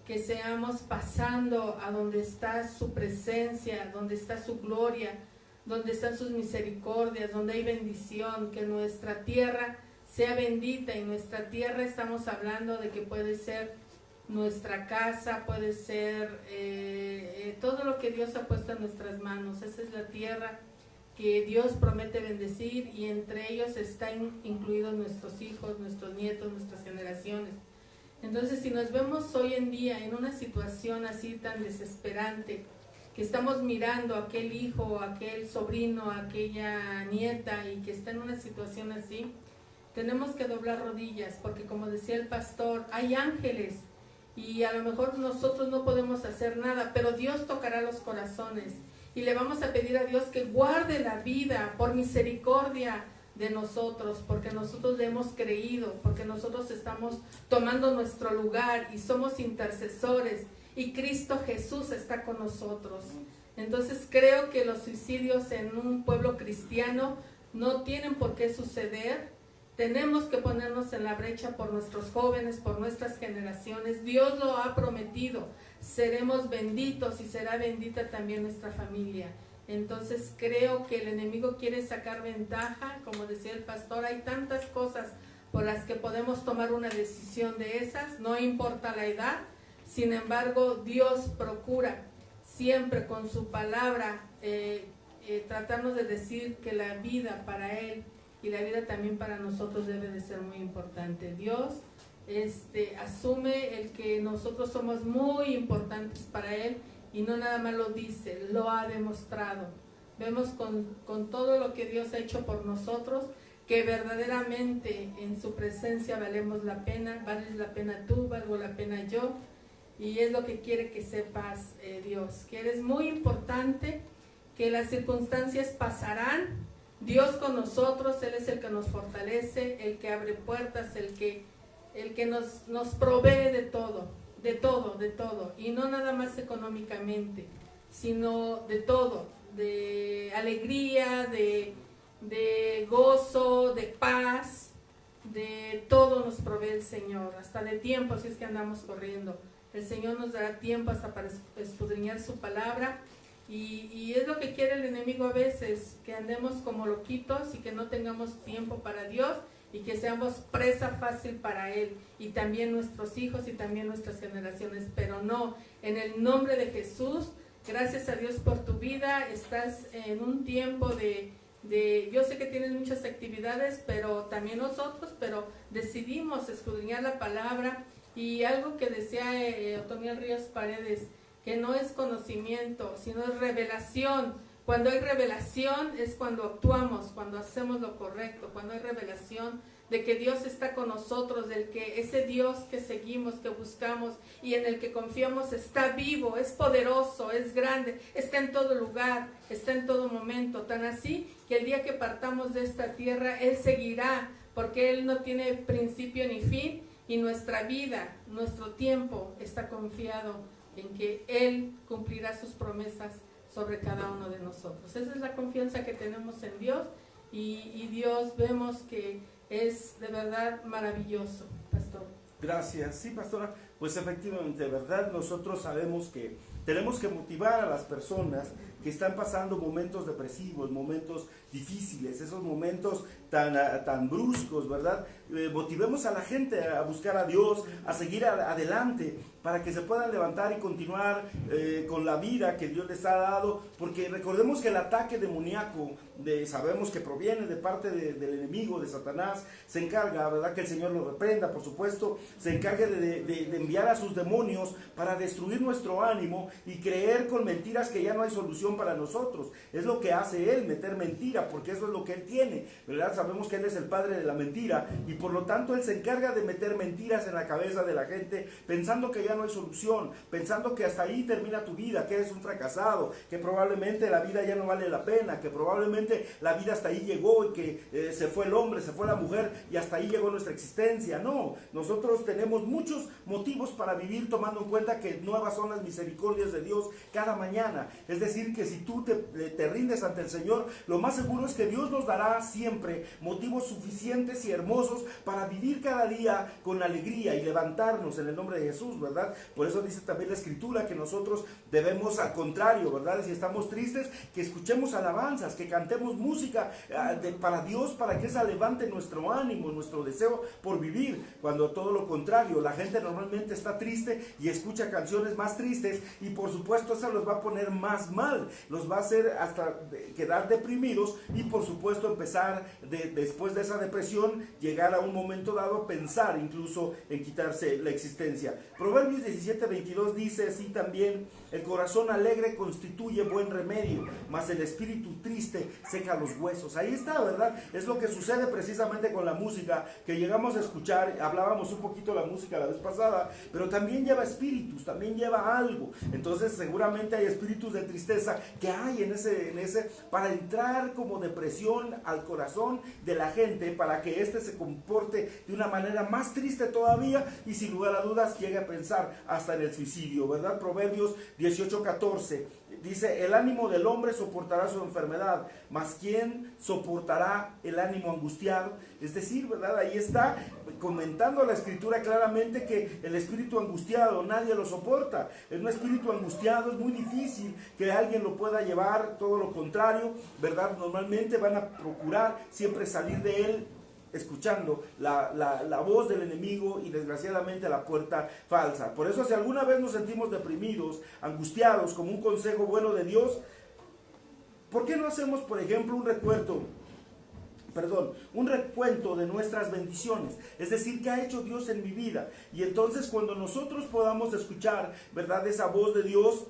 que seamos pasando a donde está su presencia, donde está su gloria, donde están sus misericordias, donde hay bendición, que nuestra tierra sea bendita. Y nuestra tierra, estamos hablando de que puede ser nuestra casa, puede ser todo lo que Dios ha puesto en nuestras manos. Esa es la tierra que Dios promete bendecir, y entre ellos están incluidos nuestros hijos, nuestros nietos, nuestras generaciones. Entonces, si nos vemos hoy en día en una situación así tan desesperante, que estamos mirando a aquel hijo, a aquel sobrino, a aquella nieta, y que está en una situación así, tenemos que doblar rodillas, porque como decía el pastor, hay ángeles, y a lo mejor nosotros no podemos hacer nada, pero Dios tocará los corazones, y le vamos a pedir a Dios que guarde la vida por misericordia de nosotros, porque nosotros le hemos creído, porque nosotros estamos tomando nuestro lugar y somos intercesores, y Cristo Jesús está con nosotros. Entonces creo que los suicidios en un pueblo cristiano no tienen por qué suceder. Tenemos que ponernos en la brecha por nuestros jóvenes, por nuestras generaciones. Dios lo ha prometido. Seremos benditos y será bendita también nuestra familia. Entonces creo que el enemigo quiere sacar ventaja. Como decía el pastor, hay tantas cosas por las que podemos tomar una decisión de esas, no importa la edad. Sin embargo, Dios procura siempre con su palabra tratarnos de decir que la vida para Él y la vida también para nosotros debe de ser muy importante. Dios asume el que nosotros somos muy importantes para Él, y no nada más lo dice, lo ha demostrado. Vemos con todo lo que Dios ha hecho por nosotros, que verdaderamente en su presencia valemos la pena, vales la pena tú, valgo la pena yo, y es lo que quiere que sepas, Dios, que eres muy importante, que las circunstancias pasarán, Dios con nosotros, Él es el que nos fortalece, el que abre puertas, el que nos provee de todo, y no nada más económicamente, sino de todo, de alegría, de gozo, de paz, de todo nos provee el Señor, hasta de tiempo, si es que andamos corriendo. El Señor nos dará tiempo hasta para escudriñar su palabra, y es lo que quiere el enemigo a veces, que andemos como loquitos y que no tengamos tiempo para Dios y que seamos presa fácil para Él, y también nuestros hijos y también nuestras generaciones, pero no, en el nombre de Jesús. Gracias a Dios por tu vida, estás en un tiempo yo sé que tienes muchas actividades, pero también nosotros, pero decidimos escudriñar la palabra, y algo que decía Otoniel Ríos Paredes, que no es conocimiento, sino es revelación. Cuando hay revelación es cuando actuamos, cuando hacemos lo correcto, cuando hay revelación de que Dios está con nosotros, del que ese Dios que seguimos, que buscamos y en el que confiamos está vivo, es poderoso, es grande, está en todo lugar, está en todo momento, tan así que el día que partamos de esta tierra, Él seguirá, porque Él no tiene principio ni fin, y nuestra vida, nuestro tiempo está confiado en que Él cumplirá sus promesas sobre cada uno de nosotros. Esa es la confianza que tenemos en Dios, y Dios vemos que es de verdad maravilloso, pastor. Gracias. Sí, pastora, pues efectivamente, ¿verdad? Nosotros sabemos que tenemos que motivar a las personas que están pasando momentos depresivos, momentos difíciles, esos momentos tan bruscos, ¿verdad? Motivemos a la gente a buscar a Dios, a seguir adelante, para que se puedan levantar y continuar con la vida que Dios les ha dado, porque recordemos que el ataque demoníaco, sabemos que proviene de parte del enemigo, de Satanás, se encarga, ¿verdad? Que el Señor lo reprenda, por supuesto, se encarga de enviar a sus demonios para destruir nuestro ánimo y creer con mentiras que ya no hay solución para nosotros. Es lo que hace él, meter mentira, porque eso es lo que él tiene, ¿verdad? Sabemos que él es el padre de la mentira, y por lo tanto él se encarga de meter mentiras en la cabeza de la gente, pensando que ya no hay solución, pensando que hasta ahí termina tu vida, que eres un fracasado, que probablemente la vida ya no vale la pena, que probablemente la vida hasta ahí llegó, y que se fue el hombre, se fue la mujer, y hasta ahí llegó nuestra existencia. No, nosotros tenemos muchos motivos para vivir, tomando en cuenta que nuevas son las misericordias de Dios cada mañana. Es decir, que si tú te rindes ante el Señor, lo más seguro es que Dios nos dará siempre motivos suficientes y hermosos para vivir cada día con alegría y levantarnos en el nombre de Jesús, ¿verdad? Por eso dice también la Escritura que nosotros debemos, al contrario, ¿verdad? Si estamos tristes, que escuchemos alabanzas, que cantemos música para Dios, para que esa levante nuestro ánimo, nuestro deseo por vivir, cuando todo lo contrario, la gente normalmente está triste y escucha canciones más tristes, y por supuesto eso los va a poner más mal, los va a hacer hasta quedar deprimidos, y por supuesto empezar después de esa depresión, llegar a un momento dado a pensar incluso en quitarse la existencia. Proverbios 17:22 dice así también: el corazón alegre constituye buen remedio, mas el espíritu triste seca los huesos. Ahí está, ¿verdad? Es lo que sucede precisamente con la música que llegamos a escuchar. Hablábamos un poquito de la música la vez pasada, pero también lleva espíritus, también lleva algo. Entonces seguramente hay espíritus de tristeza que hay en ese para entrar como depresión al corazón de la gente, para que éste se comporte de una manera más triste todavía, y sin lugar a dudas llegue a pensar hasta en el suicidio, ¿verdad? Proverbios 18:14 dice: el ánimo del hombre soportará su enfermedad, mas ¿quién soportará el ánimo angustiado? Es decir, ¿verdad? Ahí está comentando la Escritura claramente que el espíritu angustiado nadie lo soporta. Un espíritu angustiado es muy difícil que alguien lo pueda llevar, todo lo contrario, ¿verdad? Normalmente van a procurar siempre salir de él escuchando la voz del enemigo, y desgraciadamente la puerta falsa. Por eso, si alguna vez nos sentimos deprimidos, angustiados, como un consejo bueno de Dios, ¿por qué no hacemos, por ejemplo, un recuento de nuestras bendiciones? Es decir, ¿qué ha hecho Dios en mi vida? Y entonces cuando nosotros podamos escuchar, ¿verdad?, esa voz de Dios,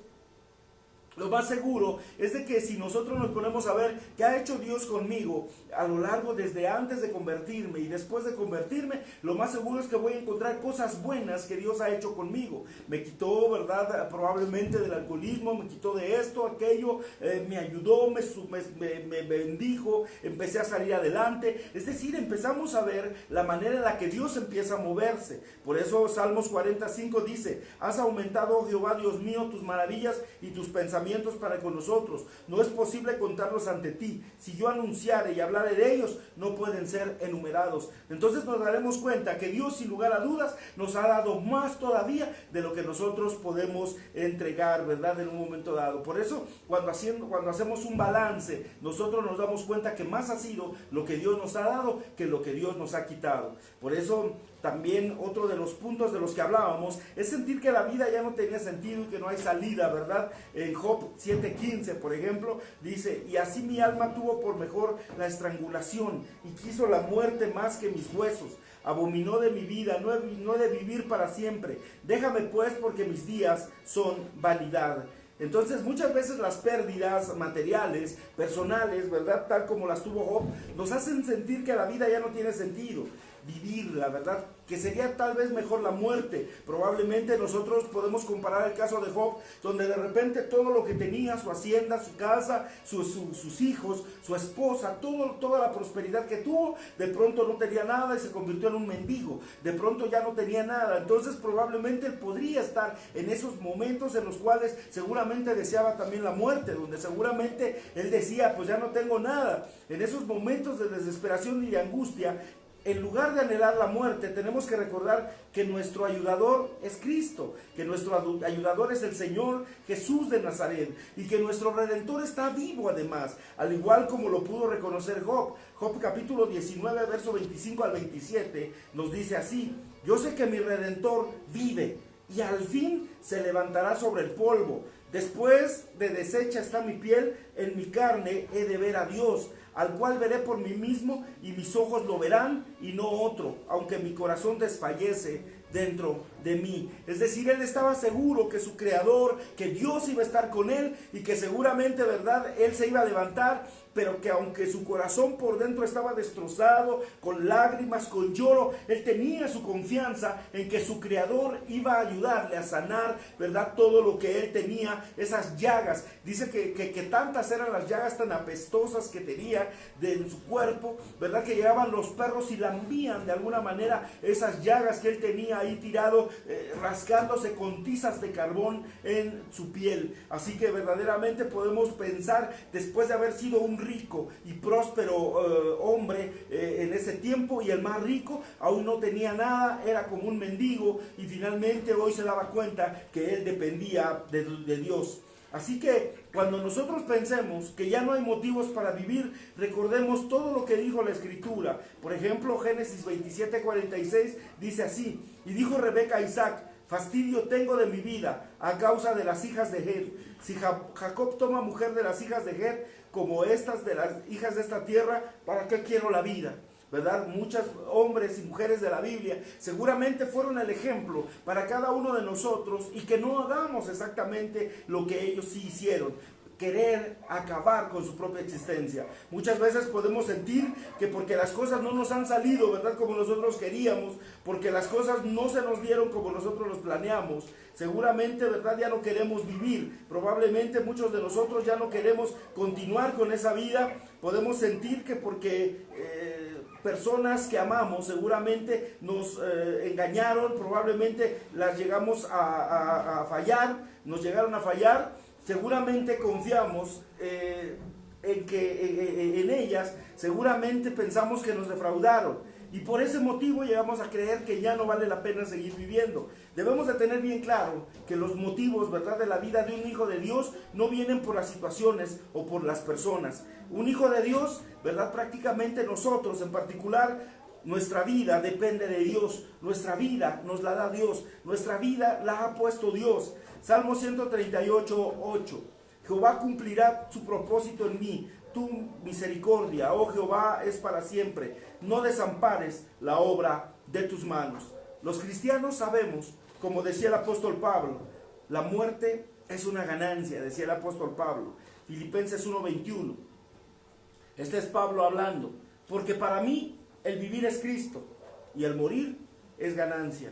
lo más seguro es de que si nosotros nos ponemos a ver qué ha hecho Dios conmigo a lo largo desde antes de convertirme y después de convertirme, lo más seguro es que voy a encontrar cosas buenas que Dios ha hecho conmigo. Me quitó, ¿verdad? Probablemente del alcoholismo, me quitó de esto, aquello, me ayudó, me bendijo, empecé a salir adelante. Es decir, empezamos a ver la manera en la que Dios empieza a moverse. Por eso Salmos 45 dice: has aumentado, oh Jehová, Dios mío, tus maravillas y tus pensamientos para con nosotros. No es posible contarlos ante ti. Si yo anunciare y hablare de ellos, no pueden ser enumerados. Entonces nos daremos cuenta que Dios, sin lugar a dudas, nos ha dado más todavía de lo que nosotros podemos entregar, ¿verdad? En un momento dado. Por eso, cuando hacemos un balance, nosotros nos damos cuenta que más ha sido lo que Dios nos ha dado que lo que Dios nos ha quitado. Por eso, también otro de los puntos de los que hablábamos es sentir que la vida ya no tenía sentido y que no hay salida, ¿verdad? En Job 7:15, por ejemplo, dice: y así mi alma tuvo por mejor la estrangulación y quiso la muerte más que mis huesos. Abominó de mi vida, no he de vivir para siempre. Déjame pues, porque mis días son vanidad. Entonces muchas veces las pérdidas materiales, personales, ¿verdad? Tal como las tuvo Job, nos hacen sentir que la vida ya no tiene sentido. Vivir, la verdad, que sería tal vez mejor la muerte. Probablemente nosotros podemos comparar el caso de Job, donde de repente todo lo que tenía, su hacienda, su casa, sus hijos, su esposa, toda la prosperidad que tuvo, de pronto no tenía nada y se convirtió en un mendigo. De pronto ya no tenía nada. Entonces probablemente él podría estar en esos momentos en los cuales seguramente deseaba también la muerte, donde seguramente él decía: pues ya no tengo nada. En esos momentos de desesperación y de angustia, en lugar de anhelar la muerte, tenemos que recordar que nuestro ayudador es Cristo, que nuestro ayudador es el Señor Jesús de Nazaret, y que nuestro Redentor está vivo además, al igual como lo pudo reconocer Job. Job capítulo 19, verso 25 al 27, nos dice así: yo sé que mi Redentor vive, y al fin se levantará sobre el polvo. Después de deshecha está mi piel, en mi carne he de ver a Dios, al cual veré por mí mismo, y mis ojos lo verán y no otro, aunque mi corazón desfallece dentro de mí. Es decir, él estaba seguro que su creador, que Dios iba a estar con él y que seguramente, ¿verdad?, él se iba a levantar, pero que aunque su corazón por dentro estaba destrozado, con lágrimas, con lloro, él tenía su confianza en que su creador iba a ayudarle a sanar, ¿verdad?, todo lo que él tenía, esas llagas. Dice que tantas eran las llagas tan apestosas que tenía en su cuerpo, ¿verdad?, que llegaban los perros y lambían de alguna manera esas llagas que él tenía ahí tirado, rascándose con tizas de carbón en su piel. Así que verdaderamente podemos pensar, después de haber sido un rico y próspero hombre en ese tiempo, y el más rico aún no tenía nada, era como un mendigo, y finalmente hoy se daba cuenta que él dependía de Dios. Así que cuando nosotros pensemos que ya no hay motivos para vivir, recordemos todo lo que dijo la Escritura. Por ejemplo, Génesis 27:46 dice así: y dijo Rebeca a Isaac: fastidio tengo de mi vida a causa de las hijas de Het. Si Jacob toma mujer de las hijas de Het, como estas de las hijas de esta tierra, ¿para qué quiero la vida? ¿Verdad? Muchos hombres y mujeres de la Biblia seguramente fueron el ejemplo para cada uno de nosotros, y que no hagamos exactamente lo que ellos sí hicieron: querer acabar con su propia existencia. Muchas veces podemos sentir que porque las cosas no nos han salido, ¿verdad?, como nosotros queríamos, porque las cosas no se nos dieron como nosotros los planeamos, seguramente, ¿verdad?, ya no queremos vivir. Probablemente muchos de nosotros ya no queremos continuar con esa vida. Podemos sentir que porque personas que amamos seguramente nos engañaron, probablemente las llegamos a fallar, nos llegaron a fallar. Seguramente confiamos en ellas, seguramente pensamos que nos defraudaron, y por ese motivo llegamos a creer que ya no vale la pena seguir viviendo. Debemos de tener bien claro que los motivos, ¿verdad?, de la vida de un hijo de Dios no vienen por las situaciones o por las personas. Un hijo de Dios, ¿verdad?, prácticamente nosotros en particular, nuestra vida depende de Dios, nuestra vida nos la da Dios, nuestra vida la ha puesto Dios. Salmo 138:8: Jehová cumplirá su propósito en mí, tu misericordia, oh Jehová, es para siempre. No desampares la obra de tus manos. Los cristianos sabemos, como decía el apóstol Pablo, la muerte es una ganancia, decía el apóstol Pablo. Filipenses 1:21. Este es Pablo hablando. Porque para mí el vivir es Cristo y el morir es ganancia.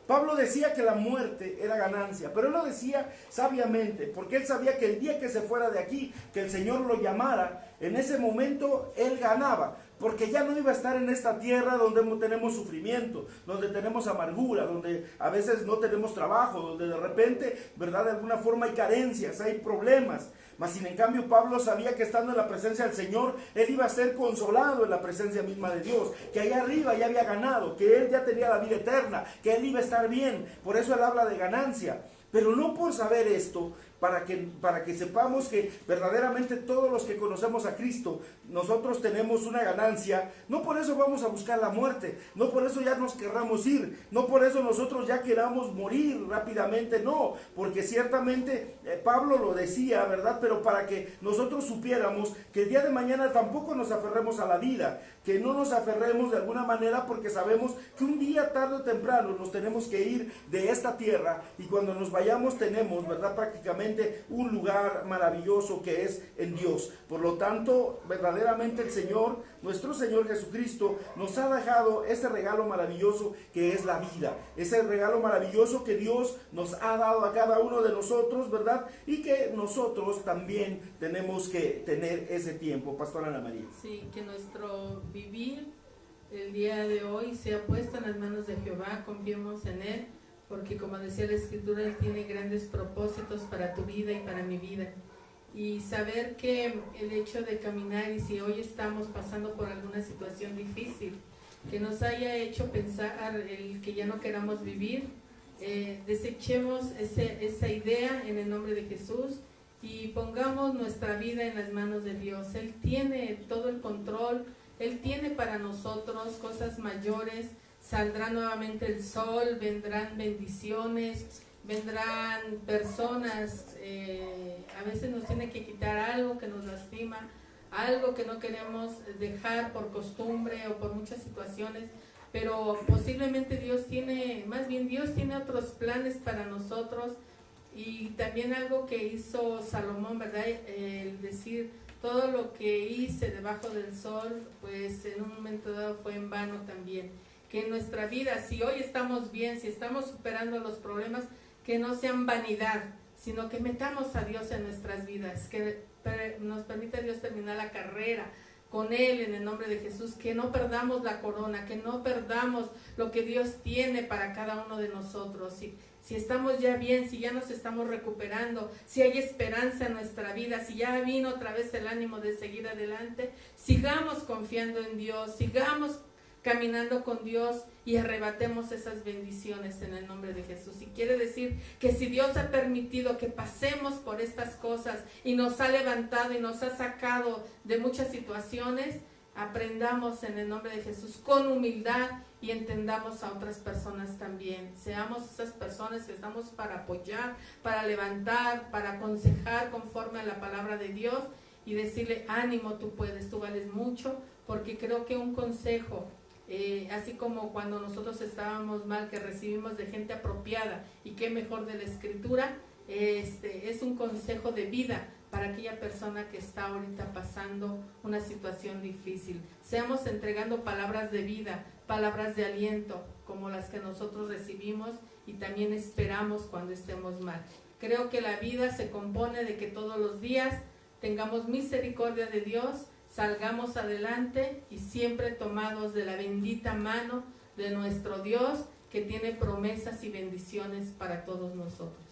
Pablo decía que la muerte era ganancia, pero él lo decía sabiamente, porque él sabía que el día que se fuera de aquí, que el Señor lo llamara, en ese momento él ganaba, porque ya no iba a estar en esta tierra donde tenemos sufrimiento, donde tenemos amargura, donde a veces no tenemos trabajo, donde de repente, ¿verdad?, de alguna forma hay carencias, hay problemas. Mas sin en cambio Pablo sabía que estando en la presencia del Señor, él iba a ser consolado en la presencia misma de Dios, que allá arriba ya había ganado, que él ya tenía la vida eterna, que él iba a estar bien. Por eso él habla de ganancia, pero no por saber esto, para que sepamos que verdaderamente todos los que conocemos a Cristo, nosotros tenemos una ganancia. No por eso vamos a buscar la muerte, no por eso ya nos querramos ir, no por eso nosotros ya queramos morir rápidamente, no, porque ciertamente Pablo lo decía, ¿verdad? Pero para que nosotros supiéramos que el día de mañana tampoco nos aferremos a la vida, que no nos aferremos de alguna manera, porque sabemos que un día tarde o temprano nos tenemos que ir de esta tierra, y cuando nos vayamos tenemos, ¿verdad?, prácticamente un lugar maravilloso que es en Dios. Por lo tanto, verdaderamente el Señor, nuestro Señor Jesucristo, nos ha dejado ese regalo maravilloso que es la vida, ese regalo maravilloso que Dios nos ha dado a cada uno de nosotros, ¿verdad? Y que nosotros también tenemos que tener ese tiempo. Pastora Ana María. Sí, que nuestro vivir el día de hoy sea puesto en las manos de Jehová, confiemos en Él, porque como decía la Escritura, Él tiene grandes propósitos para tu vida y para mi vida. Y saber que el hecho de caminar, y si hoy estamos pasando por alguna situación difícil, que nos haya hecho pensar el que ya no queramos vivir, desechemos esa idea en el nombre de Jesús y pongamos nuestra vida en las manos de Dios. Él tiene todo el control, Él tiene para nosotros cosas mayores. Saldrá nuevamente el sol, vendrán bendiciones, vendrán personas, a veces nos tiene que quitar algo que nos lastima, algo que no queremos dejar por costumbre o por muchas situaciones, pero posiblemente Dios tiene otros planes para nosotros. Y también algo que hizo Salomón, ¿verdad?, el decir, todo lo que hice debajo del sol, pues en un momento dado fue en vano también. Que en nuestra vida, si hoy estamos bien, si estamos superando los problemas, que no sean vanidad, sino que metamos a Dios en nuestras vidas, que nos permita Dios terminar la carrera con Él en el nombre de Jesús, que no perdamos la corona, que no perdamos lo que Dios tiene para cada uno de nosotros. Si estamos ya bien, si ya nos estamos recuperando, si hay esperanza en nuestra vida, si ya vino otra vez el ánimo de seguir adelante, sigamos confiando en Dios, sigamos caminando con Dios y arrebatemos esas bendiciones en el nombre de Jesús. Y quiere decir que si Dios ha permitido que pasemos por estas cosas y nos ha levantado y nos ha sacado de muchas situaciones, aprendamos en el nombre de Jesús con humildad y entendamos a otras personas también. Seamos esas personas que estamos para apoyar, para levantar, para aconsejar conforme a la palabra de Dios y decirle, ánimo, tú puedes, tú vales mucho, porque creo que un consejo, así como cuando nosotros estábamos mal, que recibimos de gente apropiada, y qué mejor de la Escritura, es un consejo de vida para aquella persona que está ahorita pasando una situación difícil. Seamos entregando palabras de vida, palabras de aliento, como las que nosotros recibimos y también esperamos cuando estemos mal. Creo que la vida se compone de que todos los días tengamos misericordia de Dios, salgamos adelante y siempre tomados de la bendita mano de nuestro Dios, que tiene promesas y bendiciones para todos nosotros.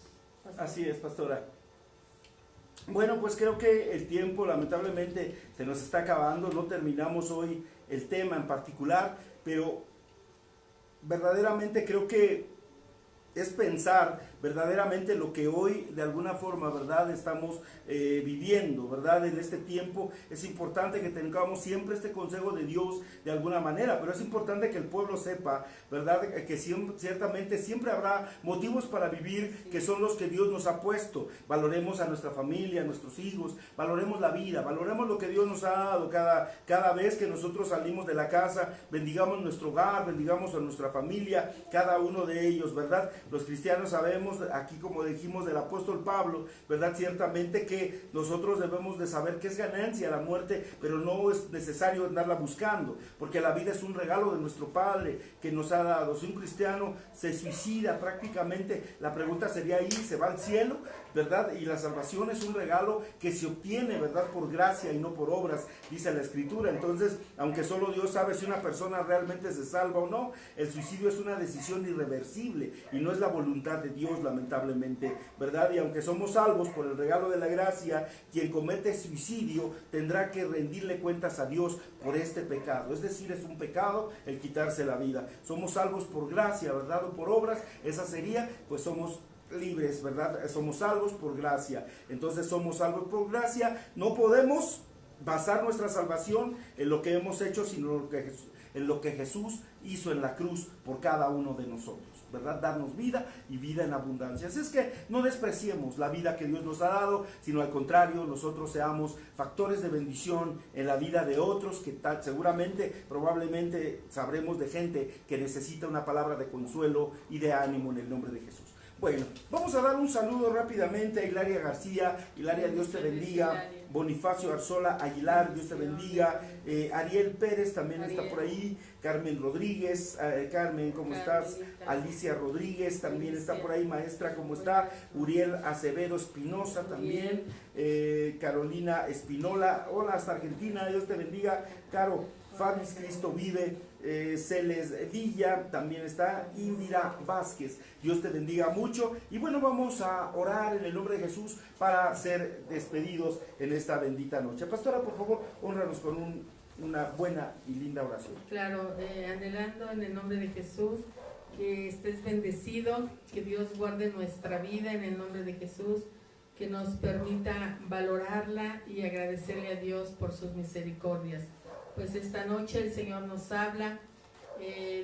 Así es, pastora. Bueno, pues creo que el tiempo lamentablemente se nos está acabando, no terminamos hoy el tema en particular, pero verdaderamente creo que es pensar verdaderamente lo que hoy de alguna forma, ¿verdad?, estamos viviendo, ¿verdad? En este tiempo es importante que tengamos siempre este consejo de Dios de alguna manera, pero es importante que el pueblo sepa, ¿verdad?, que ciertamente siempre habrá motivos para vivir que son los que Dios nos ha puesto. Valoremos a nuestra familia, a nuestros hijos, valoremos la vida, valoremos lo que Dios nos ha dado cada vez que nosotros salimos de la casa, bendigamos nuestro hogar, bendigamos a nuestra familia, cada uno de ellos, ¿verdad? Los cristianos sabemos vemos aquí, como dijimos, del apóstol Pablo, ¿verdad? Ciertamente que nosotros debemos de saber que es ganancia la muerte, pero no es necesario andarla buscando, porque la vida es un regalo de nuestro Padre que nos ha dado. Si un cristiano se suicida prácticamente, la pregunta sería ahí, ¿se va al cielo? ¿Verdad? Y la salvación es un regalo que se obtiene, ¿verdad? Por gracia y no por obras, dice la Escritura. Entonces, aunque solo Dios sabe si una persona realmente se salva o no, el suicidio es una decisión irreversible y no es la voluntad de Dios, lamentablemente, ¿verdad? Y aunque somos salvos por el regalo de la gracia, quien comete suicidio tendrá que rendirle cuentas a Dios por este pecado. Es decir, es un pecado el quitarse la vida. Somos salvos por gracia, ¿verdad? O por obras, esa sería, pues somos libres, ¿verdad? Somos salvos por gracia. Entonces somos salvos por gracia. No podemos basar nuestra salvación en lo que hemos hecho, sino en lo que Jesús hizo en la cruz por cada uno de nosotros, ¿verdad? Darnos vida y vida en abundancia. Así es que no despreciemos la vida que Dios nos ha dado, sino al contrario, nosotros seamos factores de bendición en la vida de otros, que seguramente, probablemente sabremos de gente que necesita una palabra de consuelo y de ánimo en el nombre de Jesús. Bueno, vamos a dar un saludo rápidamente a Hilaria García. Hilaria, Dios te bendiga. Bonifacio Arzola Aguilar, Dios te bendiga. Ariel Pérez también está por ahí. Carmen Rodríguez, Carmen, ¿cómo estás? Alicia Rodríguez también está por ahí. Maestra, ¿cómo está? Uriel Acevedo Espinosa también. Carolina Espinola, hola hasta Argentina, Dios te bendiga. Caro, Fabis Cristo vive. Celes Villa también está. Indira Vázquez, Dios te bendiga mucho. Y bueno, vamos a orar en el nombre de Jesús para ser despedidos en esta bendita noche. Pastora, por favor, hónranos con una buena y linda oración. Claro, anhelando en el nombre de Jesús que estés bendecido, que Dios guarde nuestra vida en el nombre de Jesús, que nos permita valorarla y agradecerle a Dios por sus misericordias. Pues esta noche el Señor nos habla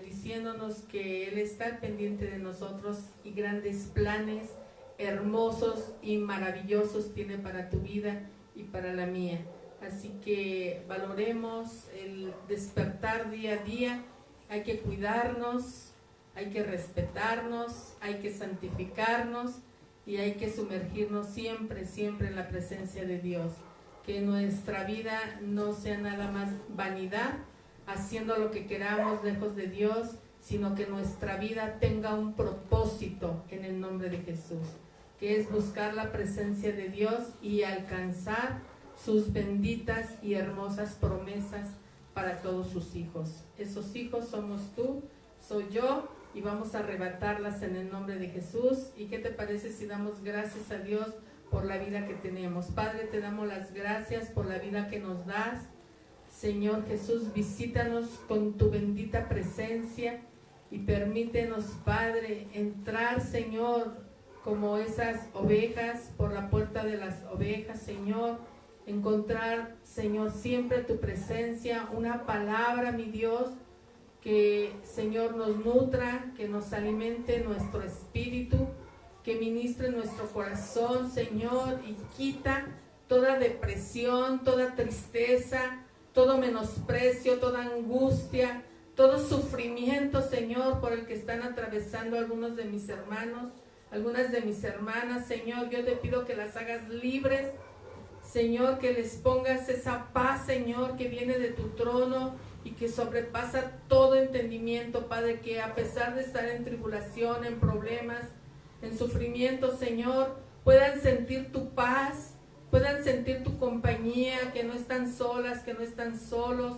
diciéndonos que Él está pendiente de nosotros y grandes planes hermosos y maravillosos tiene para tu vida y para la mía. Así que valoremos el despertar día a día. Hay que cuidarnos, hay que respetarnos, hay que santificarnos y hay que sumergirnos siempre, siempre en la presencia de Dios. Que nuestra vida no sea nada más vanidad, haciendo lo que queramos lejos de Dios, sino que nuestra vida tenga un propósito en el nombre de Jesús, que es buscar la presencia de Dios y alcanzar sus benditas y hermosas promesas para todos sus hijos. Esos hijos somos tú, soy yo, y vamos a arrebatarlas en el nombre de Jesús. ¿Y qué te parece si damos gracias a Dios por la vida que tenemos? Padre, te damos las gracias por la vida que nos das. Señor Jesús, visítanos con tu bendita presencia y permítenos, Padre, entrar, Señor, como esas ovejas por la puerta de las ovejas, Señor, encontrar, Señor, siempre tu presencia, una palabra, mi Dios, que, Señor, nos nutra, que nos alimente nuestro espíritu, que ministre nuestro corazón, Señor, y quita toda depresión, toda tristeza, todo menosprecio, toda angustia, todo sufrimiento, Señor, por el que están atravesando algunos de mis hermanos, algunas de mis hermanas. Señor, yo te pido que las hagas libres, Señor, que les pongas esa paz, Señor, que viene de tu trono y que sobrepasa todo entendimiento, Padre, que a pesar de estar en tribulación, en problemas, en sufrimiento, Señor, puedan sentir tu paz, puedan sentir tu compañía, que no están solas, que no están solos,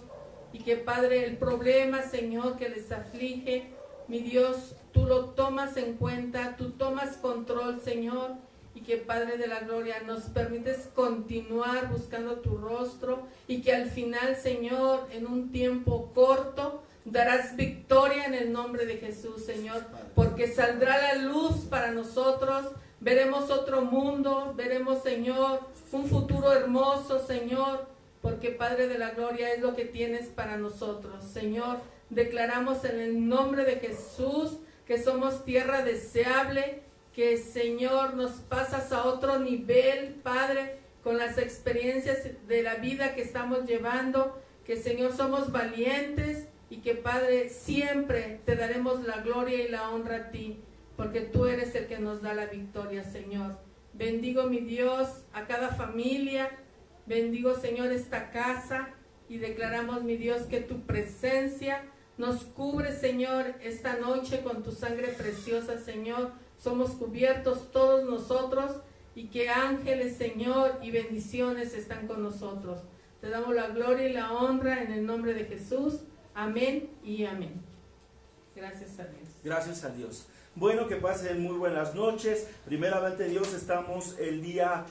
y que, Padre, el problema, Señor, que les aflige, mi Dios, tú lo tomas en cuenta, tú tomas control, Señor, y que, Padre de la gloria, nos permites continuar buscando tu rostro, y que al final, Señor, en un tiempo corto, darás victoria en el nombre de Jesús, Señor, porque saldrá la luz para nosotros, veremos otro mundo, veremos, Señor, un futuro hermoso, Señor, porque, Padre de la gloria, es lo que tienes para nosotros, Señor. Declaramos en el nombre de Jesús que somos tierra deseable, que, Señor, nos pasas a otro nivel, Padre, con las experiencias de la vida que estamos llevando, que, Señor, somos valientes y que, Padre, siempre te daremos la gloria y la honra a ti. porque tú eres el que nos da la victoria, Señor. Bendigo, mi Dios, a cada familia, bendigo, Señor, esta casa, y declaramos, mi Dios, que tu presencia nos cubre, Señor, esta noche con tu sangre preciosa, Señor. Somos cubiertos todos nosotros, y que ángeles, Señor, y bendiciones están con nosotros. Te damos la gloria y la honra en el nombre de Jesús. Amén y amén. Gracias a Dios. Gracias a Dios. Bueno, que pasen muy buenas noches. Primeramente Dios, estamos el día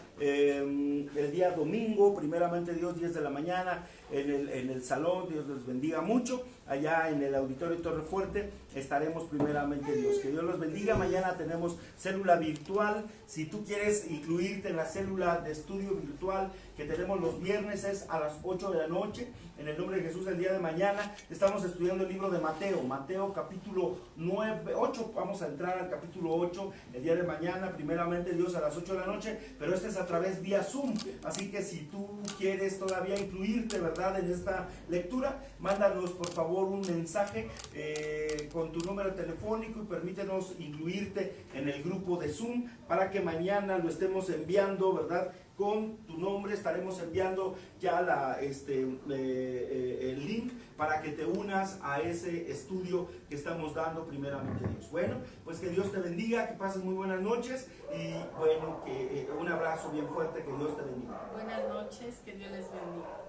domingo, primeramente Dios, 10 de la mañana, en el salón. Dios les bendiga mucho. Allá en el auditorio Torre Fuerte estaremos primeramente Dios. Que Dios los bendiga. Mañana tenemos célula virtual. Si tú quieres incluirte en la célula de estudio virtual que tenemos los viernes, es a las 8 de la noche. En el nombre de Jesús, el día de mañana estamos estudiando el libro de Mateo. Mateo capítulo 8. Vamos a entrar al capítulo 8 el día de mañana, primeramente Dios, a las 8 de la noche. Pero este es a través vía Zoom. Así que si tú quieres todavía incluirte, ¿verdad?, en esta lectura, mándanos por favor un mensaje con tu número telefónico y permítenos incluirte en el grupo de Zoom para que mañana lo estemos enviando, ¿verdad? Con tu nombre estaremos enviando ya el link para que te unas a ese estudio que estamos dando primeramente Dios. Bueno, pues que Dios te bendiga, que pases muy buenas noches y bueno, un abrazo bien fuerte, que Dios te bendiga. Buenas noches, que Dios les bendiga.